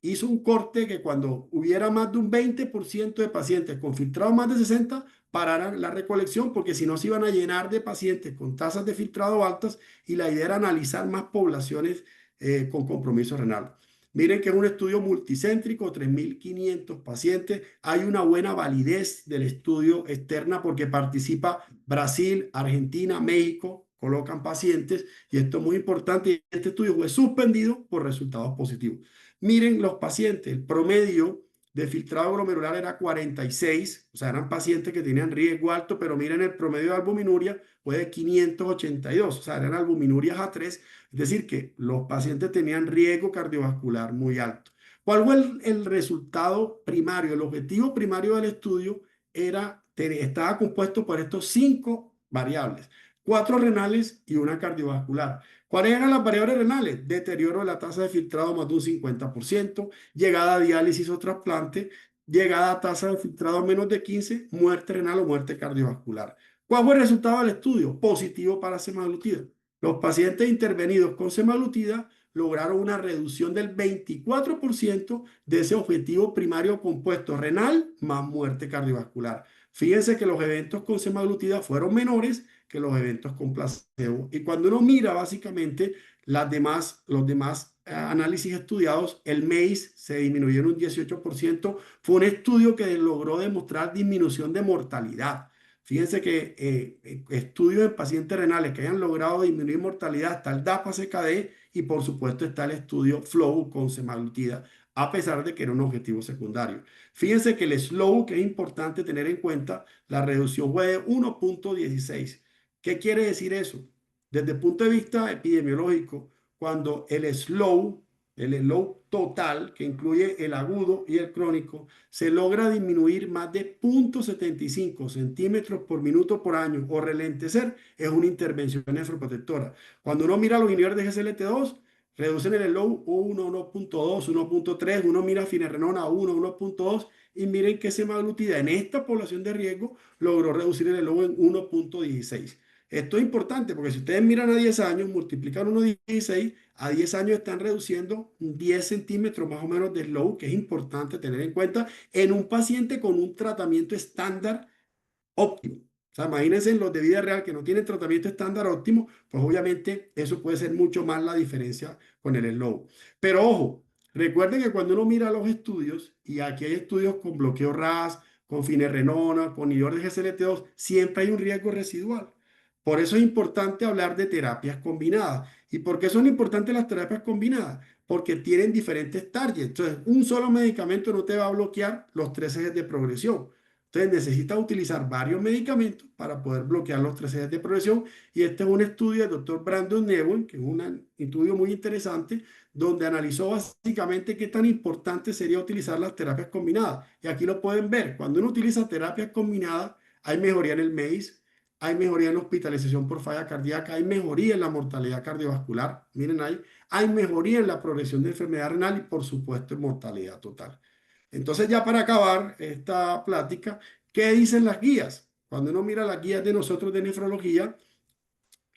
hizo un corte que cuando hubiera más de un 20% de pacientes con filtrado más de 60, pararan la recolección, porque si no se iban a llenar de pacientes con tasas de filtrado altas y la idea era analizar más poblaciones con compromiso renal. Miren que es un estudio multicéntrico, 3.500 pacientes. Hay una buena validez del estudio externa porque participa Brasil, Argentina, México, colocan pacientes y esto es muy importante. Este estudio fue suspendido por resultados positivos. Miren los pacientes, el promedio de filtrado glomerular era 46, o sea, eran pacientes que tenían riesgo alto, pero miren el promedio de albuminuria fue de 582, o sea, eran albuminurias A3, es decir, que los pacientes tenían riesgo cardiovascular muy alto. ¿Cuál fue el resultado primario? El objetivo primario del estudio estaba compuesto por estos 5 variables, 4 renales y una cardiovascular. ¿Cuáles eran las variables renales? Deterioro de la tasa de filtrado más de un 50%, llegada a diálisis o trasplante, llegada a tasa de filtrado menos de 15, muerte renal o muerte cardiovascular. ¿Cuál fue el resultado del estudio? Positivo para semaglutida. Los pacientes intervenidos con semaglutida lograron una reducción del 24% de ese objetivo primario compuesto renal más muerte cardiovascular. Fíjense que los eventos con semaglutida fueron menores que los eventos con placebo. Y cuando uno mira básicamente los demás análisis estudiados, el MACE se disminuyó en un 18%. Fue un estudio que logró demostrar disminución de mortalidad. Fíjense que estudios en pacientes renales que hayan logrado disminuir mortalidad, está el DAPA-CKD y por supuesto está el estudio FLOW con semaglutida, a pesar de que era un objetivo secundario. Fíjense que el SLOW, que es importante tener en cuenta, la reducción fue de 1.16. ¿Qué quiere decir eso? Desde el punto de vista epidemiológico, cuando el slow total, que incluye el agudo y el crónico, se logra disminuir más de 0.75 centímetros por minuto por año o relentecer, es una intervención nefroprotectora. Cuando uno mira los inhibidores de GSLT2, reducen el slow 1, 1.2, 1.3, uno mira finerenona 1, 1.2 y miren que semaglutida en esta población de riesgo logró reducir el slow en 1.16. Esto es importante porque si ustedes miran a 10 años, multiplican 1.16, a 10 años están reduciendo 10 centímetros más o menos de slow, que es importante tener en cuenta en un paciente con un tratamiento estándar óptimo. O sea, imagínense en los de vida real que no tienen tratamiento estándar óptimo, pues obviamente eso puede ser mucho más la diferencia con el slow. Pero ojo, recuerden que cuando uno mira los estudios, y aquí hay estudios con bloqueo RAS, con finerenona, con inhibidor de GSLT2, siempre hay un riesgo residual. Por eso es importante hablar de terapias combinadas. ¿Y por qué son importantes las terapias combinadas? Porque tienen diferentes targets. Entonces, un solo medicamento no te va a bloquear los tres ejes de progresión. Entonces necesitas utilizar varios medicamentos para poder bloquear los tres ejes de progresión. Y este es un estudio del doctor Brandon Newen, que es un estudio muy interesante, donde analizó básicamente qué tan importante sería utilizar las terapias combinadas. Y aquí lo pueden ver. Cuando uno utiliza terapias combinadas, hay mejoría en el MACE, hay mejoría en la hospitalización por falla cardíaca, hay mejoría en la mortalidad cardiovascular. Miren ahí, hay mejoría en la progresión de enfermedad renal y por supuesto en mortalidad total. Entonces, ya para acabar esta plática, ¿qué dicen las guías? Cuando uno mira las guías de nosotros de nefrología,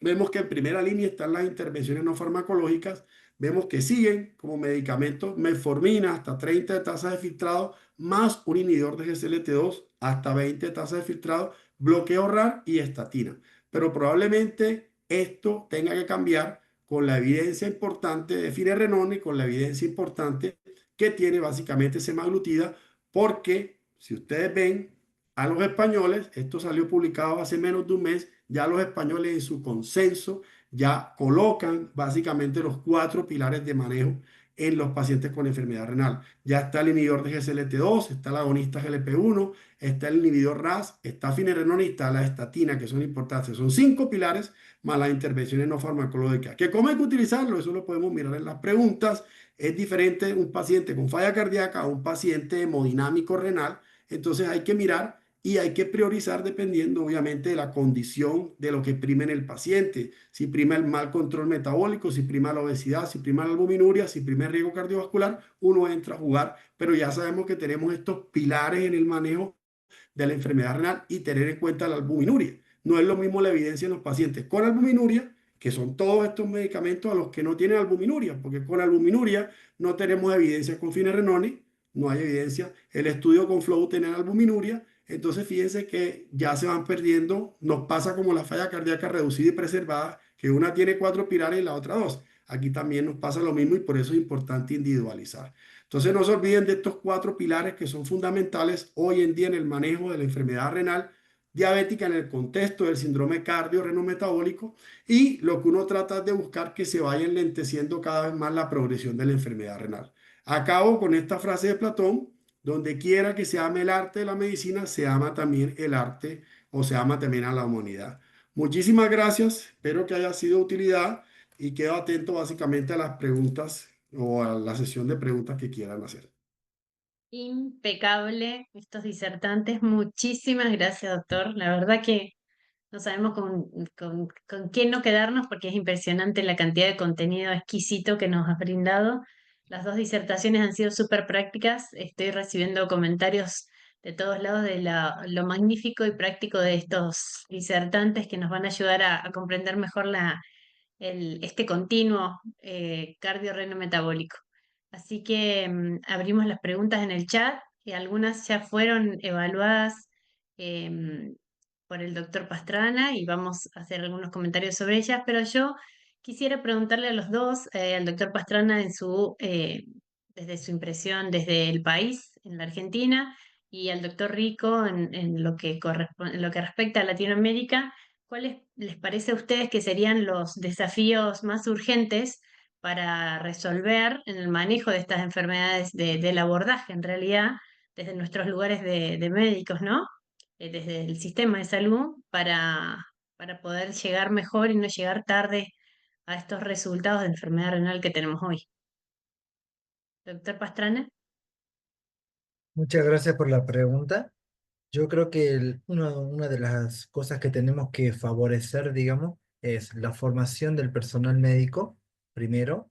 vemos que en primera línea están las intervenciones no farmacológicas, vemos que siguen como medicamentos metformina hasta 30 de tasa de filtrado, más un inhibidor de GSLT2 hasta 20 de tasa de filtrado, bloqueo RAR y estatina. Pero probablemente esto tenga que cambiar con la evidencia importante de finerenona y con la evidencia importante que tiene básicamente semaglutida, porque si ustedes ven a los españoles, esto salió publicado hace menos de un mes, ya los españoles en su consenso ya colocan básicamente los 4 pilares de manejo en los pacientes con enfermedad renal. Ya está el inhibidor de GSLT2, está el agonista GLP-1, está el inhibidor RAS, está finerenona y está la estatina, que son importantes. Son 5 pilares más las intervenciones no farmacológicas. ¿Que cómo hay que utilizarlo? Eso lo podemos mirar en las preguntas. Es diferente un paciente con falla cardíaca a un paciente hemodinámico renal. Entonces hay que mirar y hay que priorizar dependiendo, obviamente, de la condición de lo que prima en el paciente. Si prima el mal control metabólico, si prima la obesidad, si prima la albuminuria, si prima el riesgo cardiovascular, uno entra a jugar. Pero ya sabemos que tenemos estos pilares en el manejo de la enfermedad renal y tener en cuenta la albuminuria. No es lo mismo la evidencia en los pacientes con albuminuria, que son todos estos medicamentos a los que no tienen albuminuria, porque con albuminuria no tenemos evidencia con finerenone, no hay evidencia. El estudio con Flow tenía albuminuria. Entonces, fíjense que ya se van perdiendo, nos pasa como la falla cardíaca reducida y preservada, que una tiene 4 pilares y la otra 2. Aquí también nos pasa lo mismo y por eso es importante individualizar. Entonces, no se olviden de estos 4 pilares que son fundamentales hoy en día en el manejo de la enfermedad renal diabética en el contexto del síndrome cardio-renal-metabólico y lo que uno trata de buscar que se vaya enlenteciendo cada vez más la progresión de la enfermedad renal. Acabo con esta frase de Platón: donde quiera que se ame el arte de la medicina, se ama también el arte o se ama también a la humanidad. Muchísimas gracias, espero que haya sido de utilidad y quedo atento básicamente a las preguntas o a la sesión de preguntas que quieran hacer. Impecable estos disertantes. Muchísimas gracias, doctor. La verdad que no sabemos con qué no quedarnos porque es impresionante la cantidad de contenido exquisito que nos has brindado. las dos disertaciones han sido súper prácticas. Estoy recibiendo comentarios de todos lados de lo magnífico y práctico de estos disertantes que nos van a ayudar a comprender mejor este continuo cardiorreno-metabólico. Así que abrimos las preguntas en el chat y algunas ya fueron evaluadas por el doctor Pastrana y vamos a hacer algunos comentarios sobre ellas, pero yo quisiera preguntarle a los dos, al doctor Pastrana desde su impresión desde el país, en la Argentina, y al doctor Rico en en lo que respecta a Latinoamérica. ¿Cuáles les parece a ustedes que serían los desafíos más urgentes para resolver en el manejo de estas enfermedades, del abordaje en realidad, desde nuestros lugares de médicos, ¿no? Desde el sistema de salud, para poder llegar mejor y no llegar tarde a estos resultados de enfermedad renal que tenemos hoy? Doctor Pastrana. Muchas gracias por la pregunta. Yo creo que una de las cosas que tenemos que favorecer, digamos, es la formación del personal médico, primero,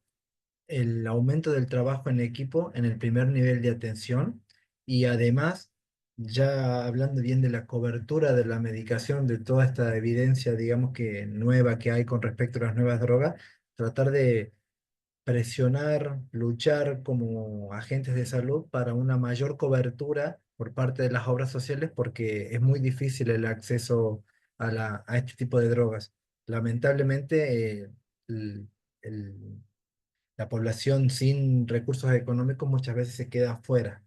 el aumento del trabajo en equipo en el primer nivel de atención y además, ya hablando bien de la cobertura de la medicación, de toda esta evidencia, digamos que nueva que hay con respecto a las nuevas drogas, tratar de presionar, luchar como agentes de salud para una mayor cobertura por parte de las obras sociales porque es muy difícil el acceso a este tipo de drogas. Lamentablemente, el- el- la población sin recursos económicos muchas veces se queda afuera.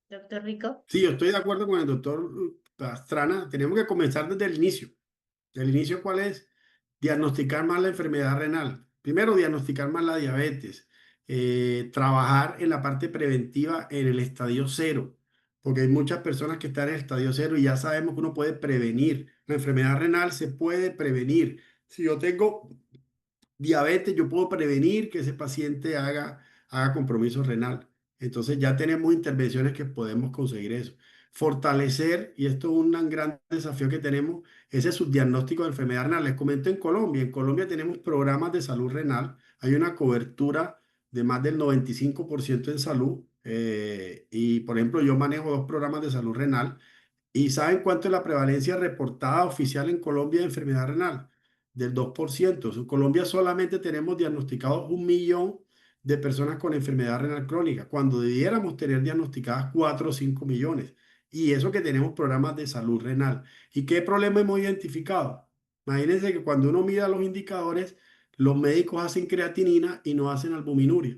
Doctor Rico. Sí, yo estoy de acuerdo con el doctor Pastrana. Tenemos que comenzar desde el inicio. ¿El inicio cuál es? Diagnosticar más la enfermedad renal. Primero, diagnosticar más la diabetes. Trabajar en la parte preventiva en el estadio cero, porque hay muchas personas que están en el estadio cero y ya sabemos que uno puede prevenir. La enfermedad renal se puede prevenir. Si yo tengo diabetes, yo puedo prevenir que ese paciente haga compromiso renal. Entonces ya tenemos intervenciones que podemos conseguir eso. Fortalecer, y esto es un gran desafío que tenemos, ese subdiagnóstico de enfermedad renal. Les comento en Colombia. En Colombia tenemos programas de salud renal. Hay una cobertura de más del 95% en salud. Y, por ejemplo, yo manejo dos programas de salud renal. ¿Y saben cuánto es la prevalencia reportada oficial en Colombia de enfermedad renal? Del 2%. En Colombia solamente tenemos diagnosticados 1 millón de personas con enfermedad renal crónica, cuando debiéramos tener diagnosticadas 4 o 5 millones. Y eso que tenemos programas de salud renal. ¿Y qué problema hemos identificado? Imagínense que cuando uno mira los indicadores, los médicos hacen creatinina y no hacen albuminuria.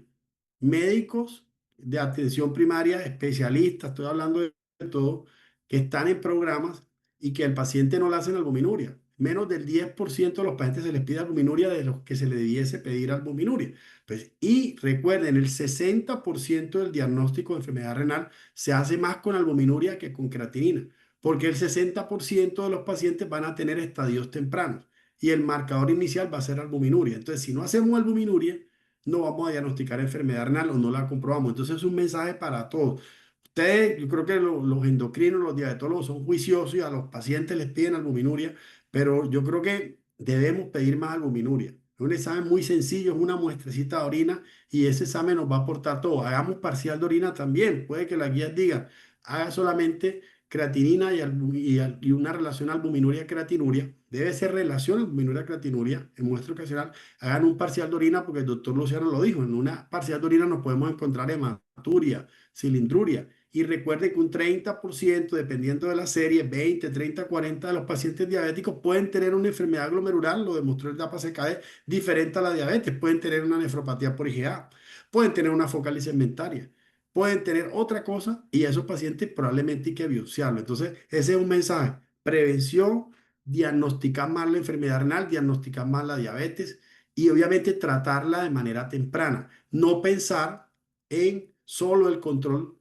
Médicos de atención primaria, especialistas, estoy hablando de todo, que están en programas y que al paciente no le hacen albuminuria. Menos del 10% de los pacientes se les pide albuminuria de los que se le debiese pedir albuminuria. Pues, y recuerden, el 60% del diagnóstico de enfermedad renal se hace más con albuminuria que con creatinina, porque el 60% de los pacientes van a tener estadios tempranos y el marcador inicial va a ser albuminuria. Entonces, si no hacemos albuminuria, no vamos a diagnosticar enfermedad renal o no la comprobamos. Entonces, es un mensaje para todos. Ustedes, yo creo que los endocrinos, los diabetólogos son juiciosos y a los pacientes les piden albuminuria, pero yo creo que debemos pedir más albuminuria. Es un examen muy sencillo, es una muestrecita de orina y ese examen nos va a aportar todo. Hagamos parcial de orina también. Puede que la guía diga, haga solamente creatinina y una relación albuminuria-creatinuria. Debe ser relación albuminuria-creatinuria en muestra ocasional. Hagan un parcial de orina porque el doctor Luciano lo dijo. En una parcial de orina nos podemos encontrar hematuria, cilindruria. Y recuerde que un 30%, dependiendo de la serie, 20, 30, 40 de los pacientes diabéticos pueden tener una enfermedad glomerular, lo demostró el DAPA-CKD, diferente a la diabetes. Pueden tener una nefropatía por IgA, pueden tener una focal segmentaria, pueden tener otra cosa y a esos pacientes probablemente hay que biopsiarlo. Entonces, ese es un mensaje. Prevención, diagnosticar más la enfermedad renal, diagnosticar más la diabetes y obviamente tratarla de manera temprana. No pensar en solo el control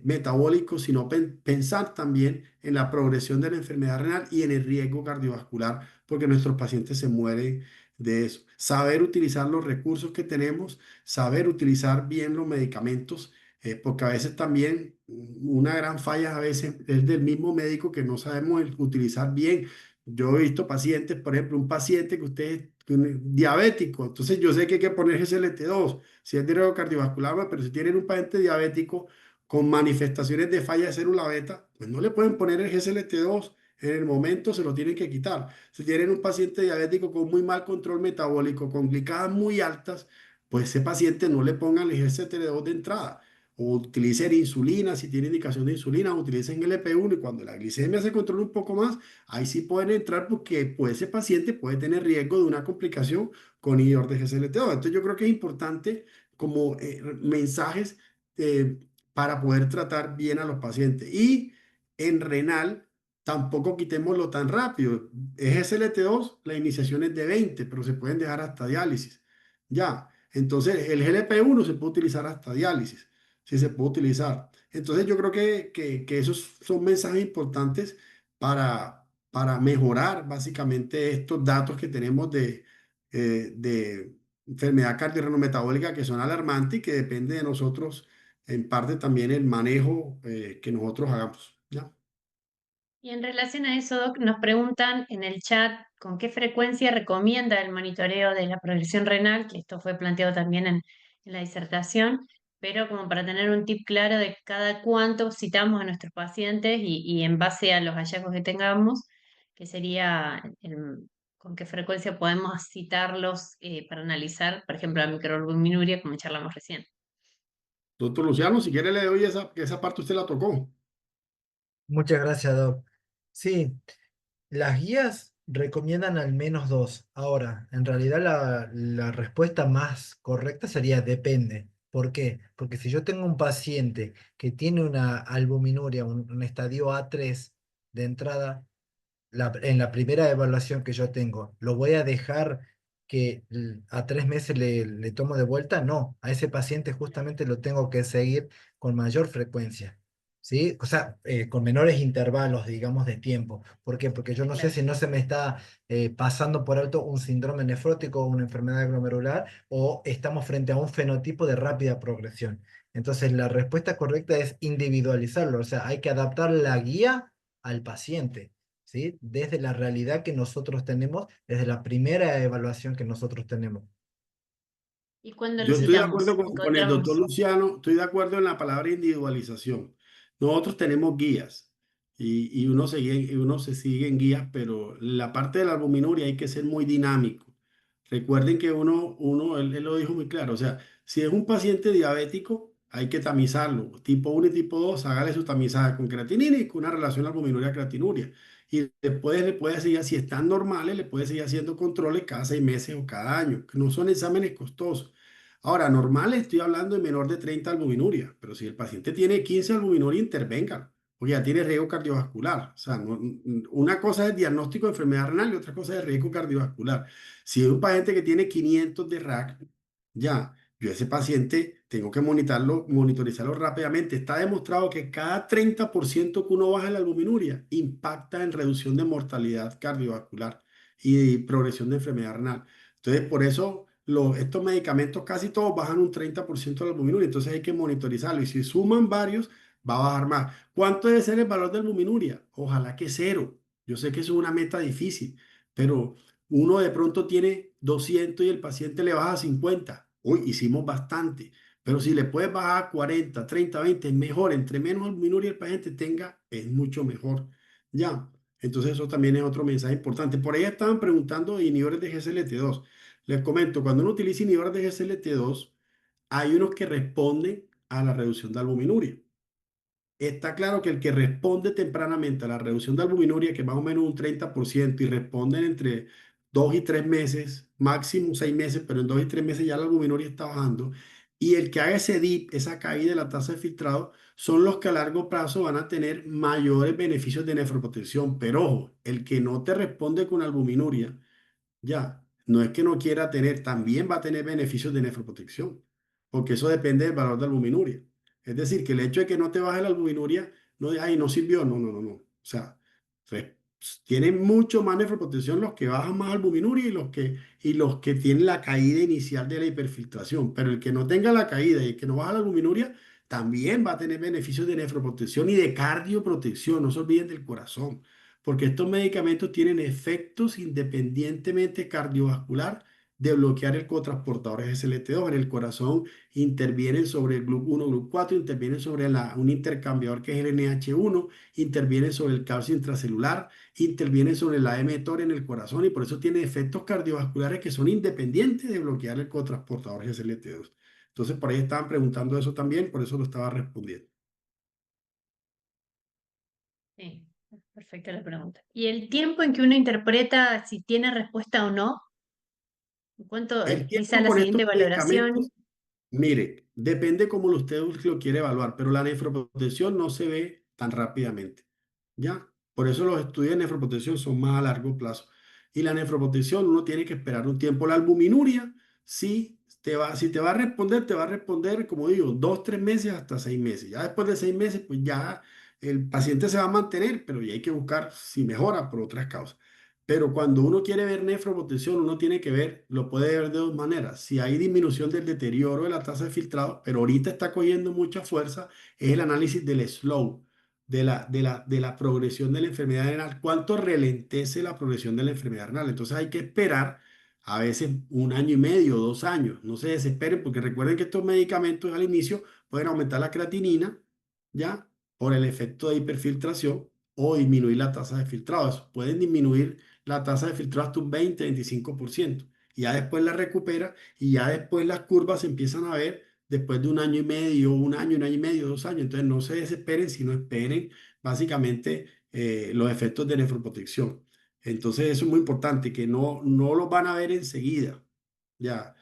metabólico, sino pensar también en la progresión de la enfermedad renal y en el riesgo cardiovascular, porque nuestros pacientes se mueren de eso. Saber utilizar los recursos que tenemos, saber utilizar bien los medicamentos, porque a veces también una gran falla a veces es del mismo médico que no sabemos utilizar bien. Yo he visto pacientes, por ejemplo, un paciente que ustedes diabético, entonces yo sé que hay que poner GSLT2, si es de riesgo cardiovascular, pero si tienen un paciente diabético con manifestaciones de falla de célula beta, pues no le pueden poner el GSLT2 en el momento, se lo tienen que quitar. Si tienen un paciente diabético con muy mal control metabólico, con glicadas muy altas, pues ese paciente no le pongan el GSLT2 de entrada. O utilicen insulina, si tiene indicación de insulina, o utilicen LP1 y cuando la glicemia se controla un poco más, ahí sí pueden entrar porque pues, ese paciente puede tener riesgo de una complicación con inhibidor de GSLT2. Entonces yo creo que es importante como mensajes eh, para poder tratar bien a los pacientes. Y en renal, tampoco quitémoslo tan rápido. Es GSLT2, la iniciación es de 20, pero se pueden dejar hasta diálisis. Ya, entonces el GLP-1 se puede utilizar hasta diálisis, si se puede utilizar. Entonces yo creo que esos son mensajes importantes para mejorar básicamente estos datos que tenemos de enfermedad cardiorrenometabólica que son alarmantes y que depende de nosotros en parte también el manejo que nosotros hagamos, ¿ya? Y en relación a eso, Doc, nos preguntan en el chat con qué frecuencia recomienda el monitoreo de la progresión renal, que esto fue planteado también en la disertación, pero como para tener un tip claro de cada cuánto citamos a nuestros pacientes y en base a los hallazgos que tengamos, que sería con qué frecuencia podemos citarlos para analizar, por ejemplo, la microalbuminuria, como charlamos recién. Doctor Luciano, si quiere le doy esa parte, usted la tocó. Muchas gracias, Doc. Sí, las guías recomiendan al menos dos. Ahora, en realidad la respuesta más correcta sería depende. ¿Por qué? Porque si yo tengo un paciente que tiene una albuminuria, un estadio A3 de entrada, en la primera evaluación que yo tengo, ¿lo voy a dejar que a 3 meses le tomo de vuelta? No, a ese paciente justamente lo tengo que seguir con mayor frecuencia, ¿sí? O sea, con menores intervalos, digamos, de tiempo. ¿Por qué? Porque yo no sé Claro. si no se me está pasando por alto un síndrome nefrótico o una enfermedad glomerular o estamos frente a un fenotipo de rápida progresión. Entonces, la respuesta correcta es individualizarlo, o sea, hay que adaptar la guía al paciente. ¿Sí? Desde la realidad que nosotros tenemos, desde la primera evaluación que nosotros tenemos. ¿Y cuándo lo Yo estoy de acuerdo citamos? con el doctor Encontramos. Luciano, estoy de acuerdo en la palabra individualización. Nosotros tenemos guías y uno se sigue en guías, pero la parte de la albuminuria hay que ser muy dinámico. Recuerden que él lo dijo muy claro, o sea, si es un paciente diabético, hay que tamizarlo. Tipo 1 y tipo 2, hágale su tamizaje con creatinina y con una relación albuminuria-creatinuria. Y después le puede seguir, si están normales, le puede seguir haciendo controles cada 6 meses o cada año, que no son exámenes costosos. Ahora, normal estoy hablando de menor de 30 albuminuria, pero si el paciente tiene 15 albuminuria, intervengan, porque ya tiene riesgo cardiovascular. O sea, una cosa es diagnóstico de enfermedad renal y otra cosa es riesgo cardiovascular. Si es un paciente que tiene 500 de RAC, ya, yo ese paciente tengo que monitorizarlo rápidamente. Está demostrado que cada 30% que uno baja la albuminuria impacta en reducción de mortalidad cardiovascular y progresión de enfermedad renal. Entonces, por eso estos medicamentos casi todos bajan un 30% de la albuminuria, entonces hay que monitorizarlo y si suman varios, va a bajar más. ¿Cuánto debe ser el valor de albuminuria? Ojalá que cero. Yo sé que eso es una meta difícil, pero uno de pronto tiene 200 y el paciente le baja a 50. Uy, hicimos bastante, pero si le puedes bajar a 40, 30, 20, es mejor. Entre menos albuminuria el paciente tenga, es mucho mejor. Ya, entonces eso también es otro mensaje importante. Por ahí estaban preguntando de inhibidores de GSLT2. Les comento, cuando uno utiliza inhibidores de GSLT2, hay unos que responden a la reducción de albuminuria. Está claro que el que responde tempranamente a la reducción de albuminuria, que es más o menos un 30%, y responden entre 2 y 3 meses, máximo 6 meses, pero en 2 y 3 meses ya la albuminuria está bajando, y el que haga ese dip, esa caída de la tasa de filtrado, son los que a largo plazo van a tener mayores beneficios de nefroprotección. Pero ojo, el que no te responde con albuminuria, ya, no es que no quiera tener, también va a tener beneficios de nefroprotección, porque eso depende del valor de albuminuria. Es decir, que el hecho de que no te baje la albuminuria, no de, ay, no sirvió, no, no, no, no. O sea, tienen mucho más nefroprotección los que bajan más albuminuria y los que tienen la caída inicial de la hiperfiltración. Pero el que no tenga la caída y el que no baja la albuminuria, también va a tener beneficios de nefroprotección y de cardioprotección. No se olviden del corazón, porque estos medicamentos tienen efectos independientemente cardiovascular de bloquear el cotransportador SLT2 en el corazón, intervienen sobre el GLUT1, GLUT4, intervienen sobre un intercambiador que es el NH1, intervienen sobre el calcio intracelular, intervienen sobre la mTOR en el corazón y por eso tiene efectos cardiovasculares que son independientes de bloquear el cotransportador SLT2. Entonces, por ahí estaban preguntando eso también, por eso lo estaba respondiendo. Sí, perfecta la pregunta. ¿Y el tiempo en que uno interpreta si tiene respuesta o no? ¿Cuánto El quizá tiempo la con estos siguiente medicamentos, valoración? mire, depende cómo usted lo quiere evaluar, pero la nefroprotección no se ve tan rápidamente, ¿ya? Por eso los estudios de nefroprotección son más a largo plazo. Y la nefroprotección uno tiene que esperar un tiempo. La albuminuria, si te va a responder, te va a responder, como digo, 2, 3 meses hasta 6 meses. Ya después de 6 meses, pues ya el paciente se va a mantener, pero ya hay que buscar si mejora por otras causas. Pero cuando uno quiere ver nefroprotección, uno tiene que ver, lo puede ver de dos maneras. Si hay disminución del deterioro de la tasa de filtrado, pero ahorita está cogiendo mucha fuerza, es el análisis del slow, de la progresión de la enfermedad renal. ¿Cuánto ralentece la progresión de la enfermedad renal? Entonces hay que esperar a veces 1 año y medio, 2 años. No se desesperen porque recuerden que estos medicamentos al inicio pueden aumentar la creatinina, ¿ya? Por el efecto de hiperfiltración o disminuir la tasa de filtrado. Eso pueden disminuir la tasa de filtrado hasta un 20-25%. Y ya después la recupera y ya después las curvas se empiezan a ver después de 1 año y medio, 1 año, 1 año y medio, 2 años. Entonces no se desesperen, sino esperen básicamente los efectos de nefroprotección. Entonces eso es muy importante, que no los van a ver enseguida. Ya.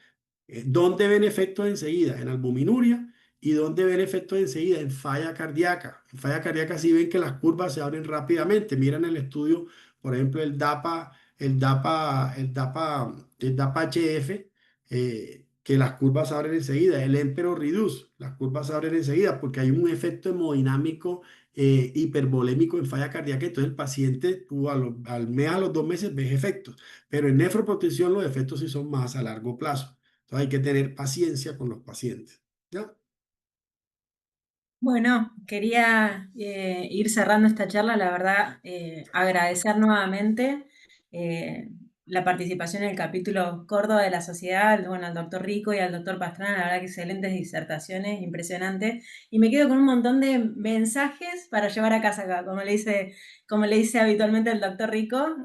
¿Dónde ven efectos enseguida? En albuminuria. ¿Y dónde ven efectos enseguida? En falla cardíaca. En falla cardíaca sí ven que las curvas se abren rápidamente. Miran el estudio, por ejemplo, el DAPA HF, que las curvas se abren enseguida. El Emperor Reduce, las curvas se abren enseguida porque hay un efecto hemodinámico hipervolémico en falla cardíaca. Entonces el paciente, tú al mes, a los 2 meses, ves efectos. Pero en nefroprotección los efectos sí son más a largo plazo. Entonces hay que tener paciencia con los pacientes. ¿Ya? Bueno, quería ir cerrando esta charla, la verdad, agradecer nuevamente la participación en el capítulo Córdoba de la Sociedad, bueno, al doctor Rico y al doctor Pastrana, la verdad que excelentes disertaciones, impresionante. Y me quedo con un montón de mensajes para llevar a casa acá, como le dice habitualmente el doctor Rico,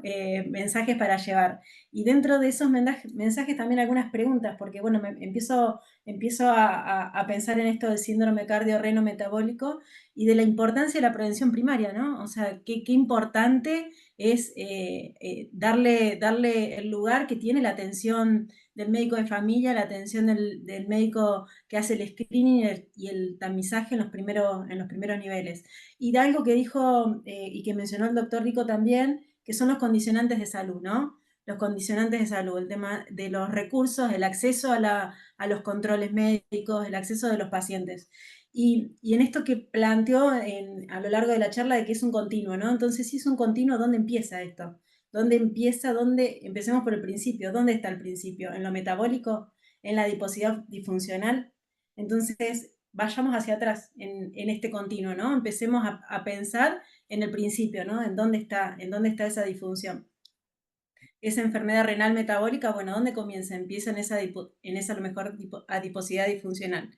mensajes para llevar. Y dentro de esos mensajes también algunas preguntas, porque bueno, empiezo a pensar en esto del síndrome cardiorreno metabólico y de la importancia de la prevención primaria, ¿no? O sea, qué importante es darle el lugar que tiene la atención del médico de familia, la atención del médico que hace el screening y el tamizaje en los primeros niveles. Y de algo que dijo y que mencionó el doctor Rico también, que son los condicionantes de salud, ¿no? Los condicionantes de salud, el tema de los recursos, el acceso a los controles médicos, el acceso de los pacientes. Y en esto que planteó a lo largo de la charla de que es un continuo, ¿no? Entonces, si es un continuo, ¿dónde empieza esto? ¿Dónde empieza? Empecemos por el principio. ¿Dónde está el principio? ¿En lo metabólico? ¿En la adiposidad disfuncional? Entonces, vayamos hacia atrás en este continuo, ¿no? Empecemos a pensar en el principio, ¿no? ¿En dónde está esa disfunción? Esa enfermedad renal metabólica, bueno, ¿dónde comienza? Empieza en esa a lo mejor adiposidad disfuncional.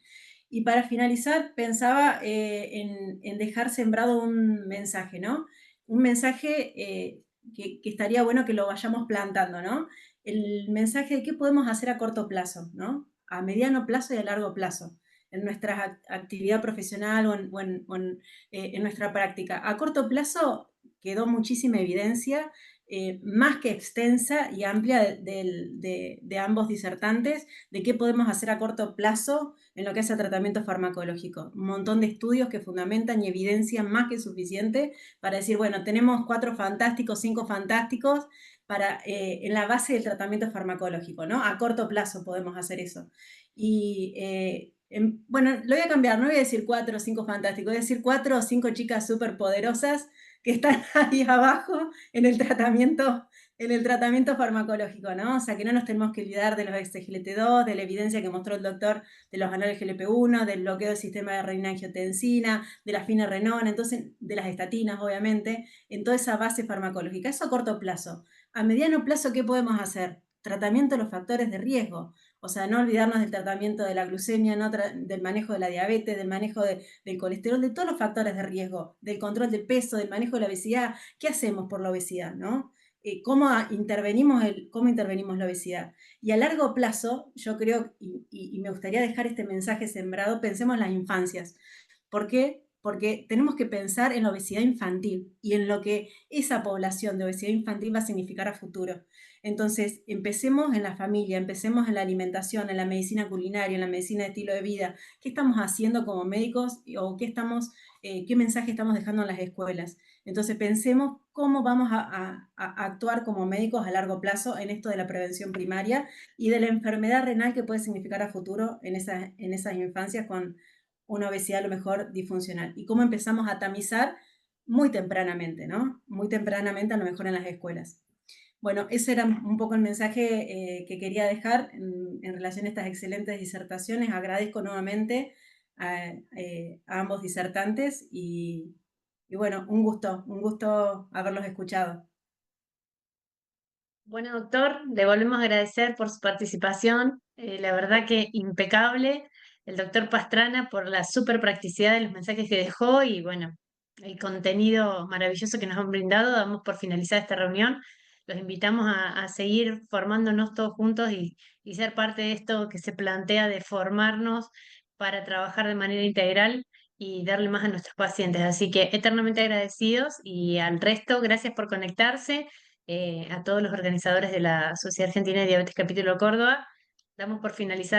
Y para finalizar, pensaba en dejar sembrado un mensaje, ¿no? Un mensaje que estaría bueno que lo vayamos plantando, ¿no? El mensaje de qué podemos hacer a corto plazo, ¿no? A mediano plazo y a largo plazo en nuestra actividad profesional en nuestra práctica. A corto plazo quedó muchísima evidencia más que extensa y amplia de ambos disertantes de qué podemos hacer a corto plazo en lo que es el tratamiento farmacológico. Un montón de estudios que fundamentan y evidencian más que suficiente para decir, bueno, tenemos 4 fantásticos, 5 fantásticos en la base del tratamiento farmacológico, ¿no? A corto plazo podemos hacer eso. Y bueno, lo voy a cambiar, no voy a decir 4 o 5 fantásticos, voy a decir 4 o 5 chicas súper poderosas que están ahí abajo en el tratamiento en el tratamiento farmacológico, ¿no? O sea, que no nos tenemos que olvidar de los SGLT2, de la evidencia que mostró el doctor de los anales GLP-1, del bloqueo del sistema de renina-angiotensina, de la finerenona, entonces, de las estatinas, obviamente, en toda esa base farmacológica. Eso a corto plazo. A mediano plazo, ¿qué podemos hacer? Tratamiento de los factores de riesgo. O sea, no olvidarnos del tratamiento de la glucemia, no del manejo de la diabetes, del manejo del colesterol, de todos los factores de riesgo, del control del peso, del manejo de la obesidad. ¿Qué hacemos por la obesidad, no? ¿Cómo intervenimos la obesidad? Y a largo plazo, yo creo, y me gustaría dejar este mensaje sembrado, pensemos en las infancias. ¿Por qué? Porque tenemos que pensar en la obesidad infantil y en lo que esa población de obesidad infantil va a significar a futuro. Entonces, empecemos en la familia, empecemos en la alimentación, en la medicina culinaria, en la medicina de estilo de vida. ¿Qué estamos haciendo como médicos o qué mensaje estamos dejando en las escuelas? Entonces, pensemos cómo vamos a actuar como médicos a largo plazo en esto de la prevención primaria y de la enfermedad renal que puede significar a futuro en esas infancias con una obesidad a lo mejor disfuncional. Y cómo empezamos a tamizar muy tempranamente, ¿no? Muy tempranamente a lo mejor en las escuelas. Bueno, ese era un poco el mensaje que quería dejar en relación a estas excelentes disertaciones. Agradezco nuevamente a ambos disertantes y bueno, un gusto haberlos escuchado. Bueno, doctor, le volvemos a agradecer por su participación. La verdad que impecable. El doctor Pastrana por la super practicidad de los mensajes que dejó y bueno, el contenido maravilloso que nos han brindado. Damos por finalizada esta reunión. Los invitamos a seguir formándonos todos juntos y ser parte de esto que se plantea de formarnos para trabajar de manera integral y darle más a nuestros pacientes. Así que eternamente agradecidos y al resto, gracias por conectarse. A todos los organizadores de la Sociedad Argentina de Diabetes Capítulo Córdoba. Damos por finalizar.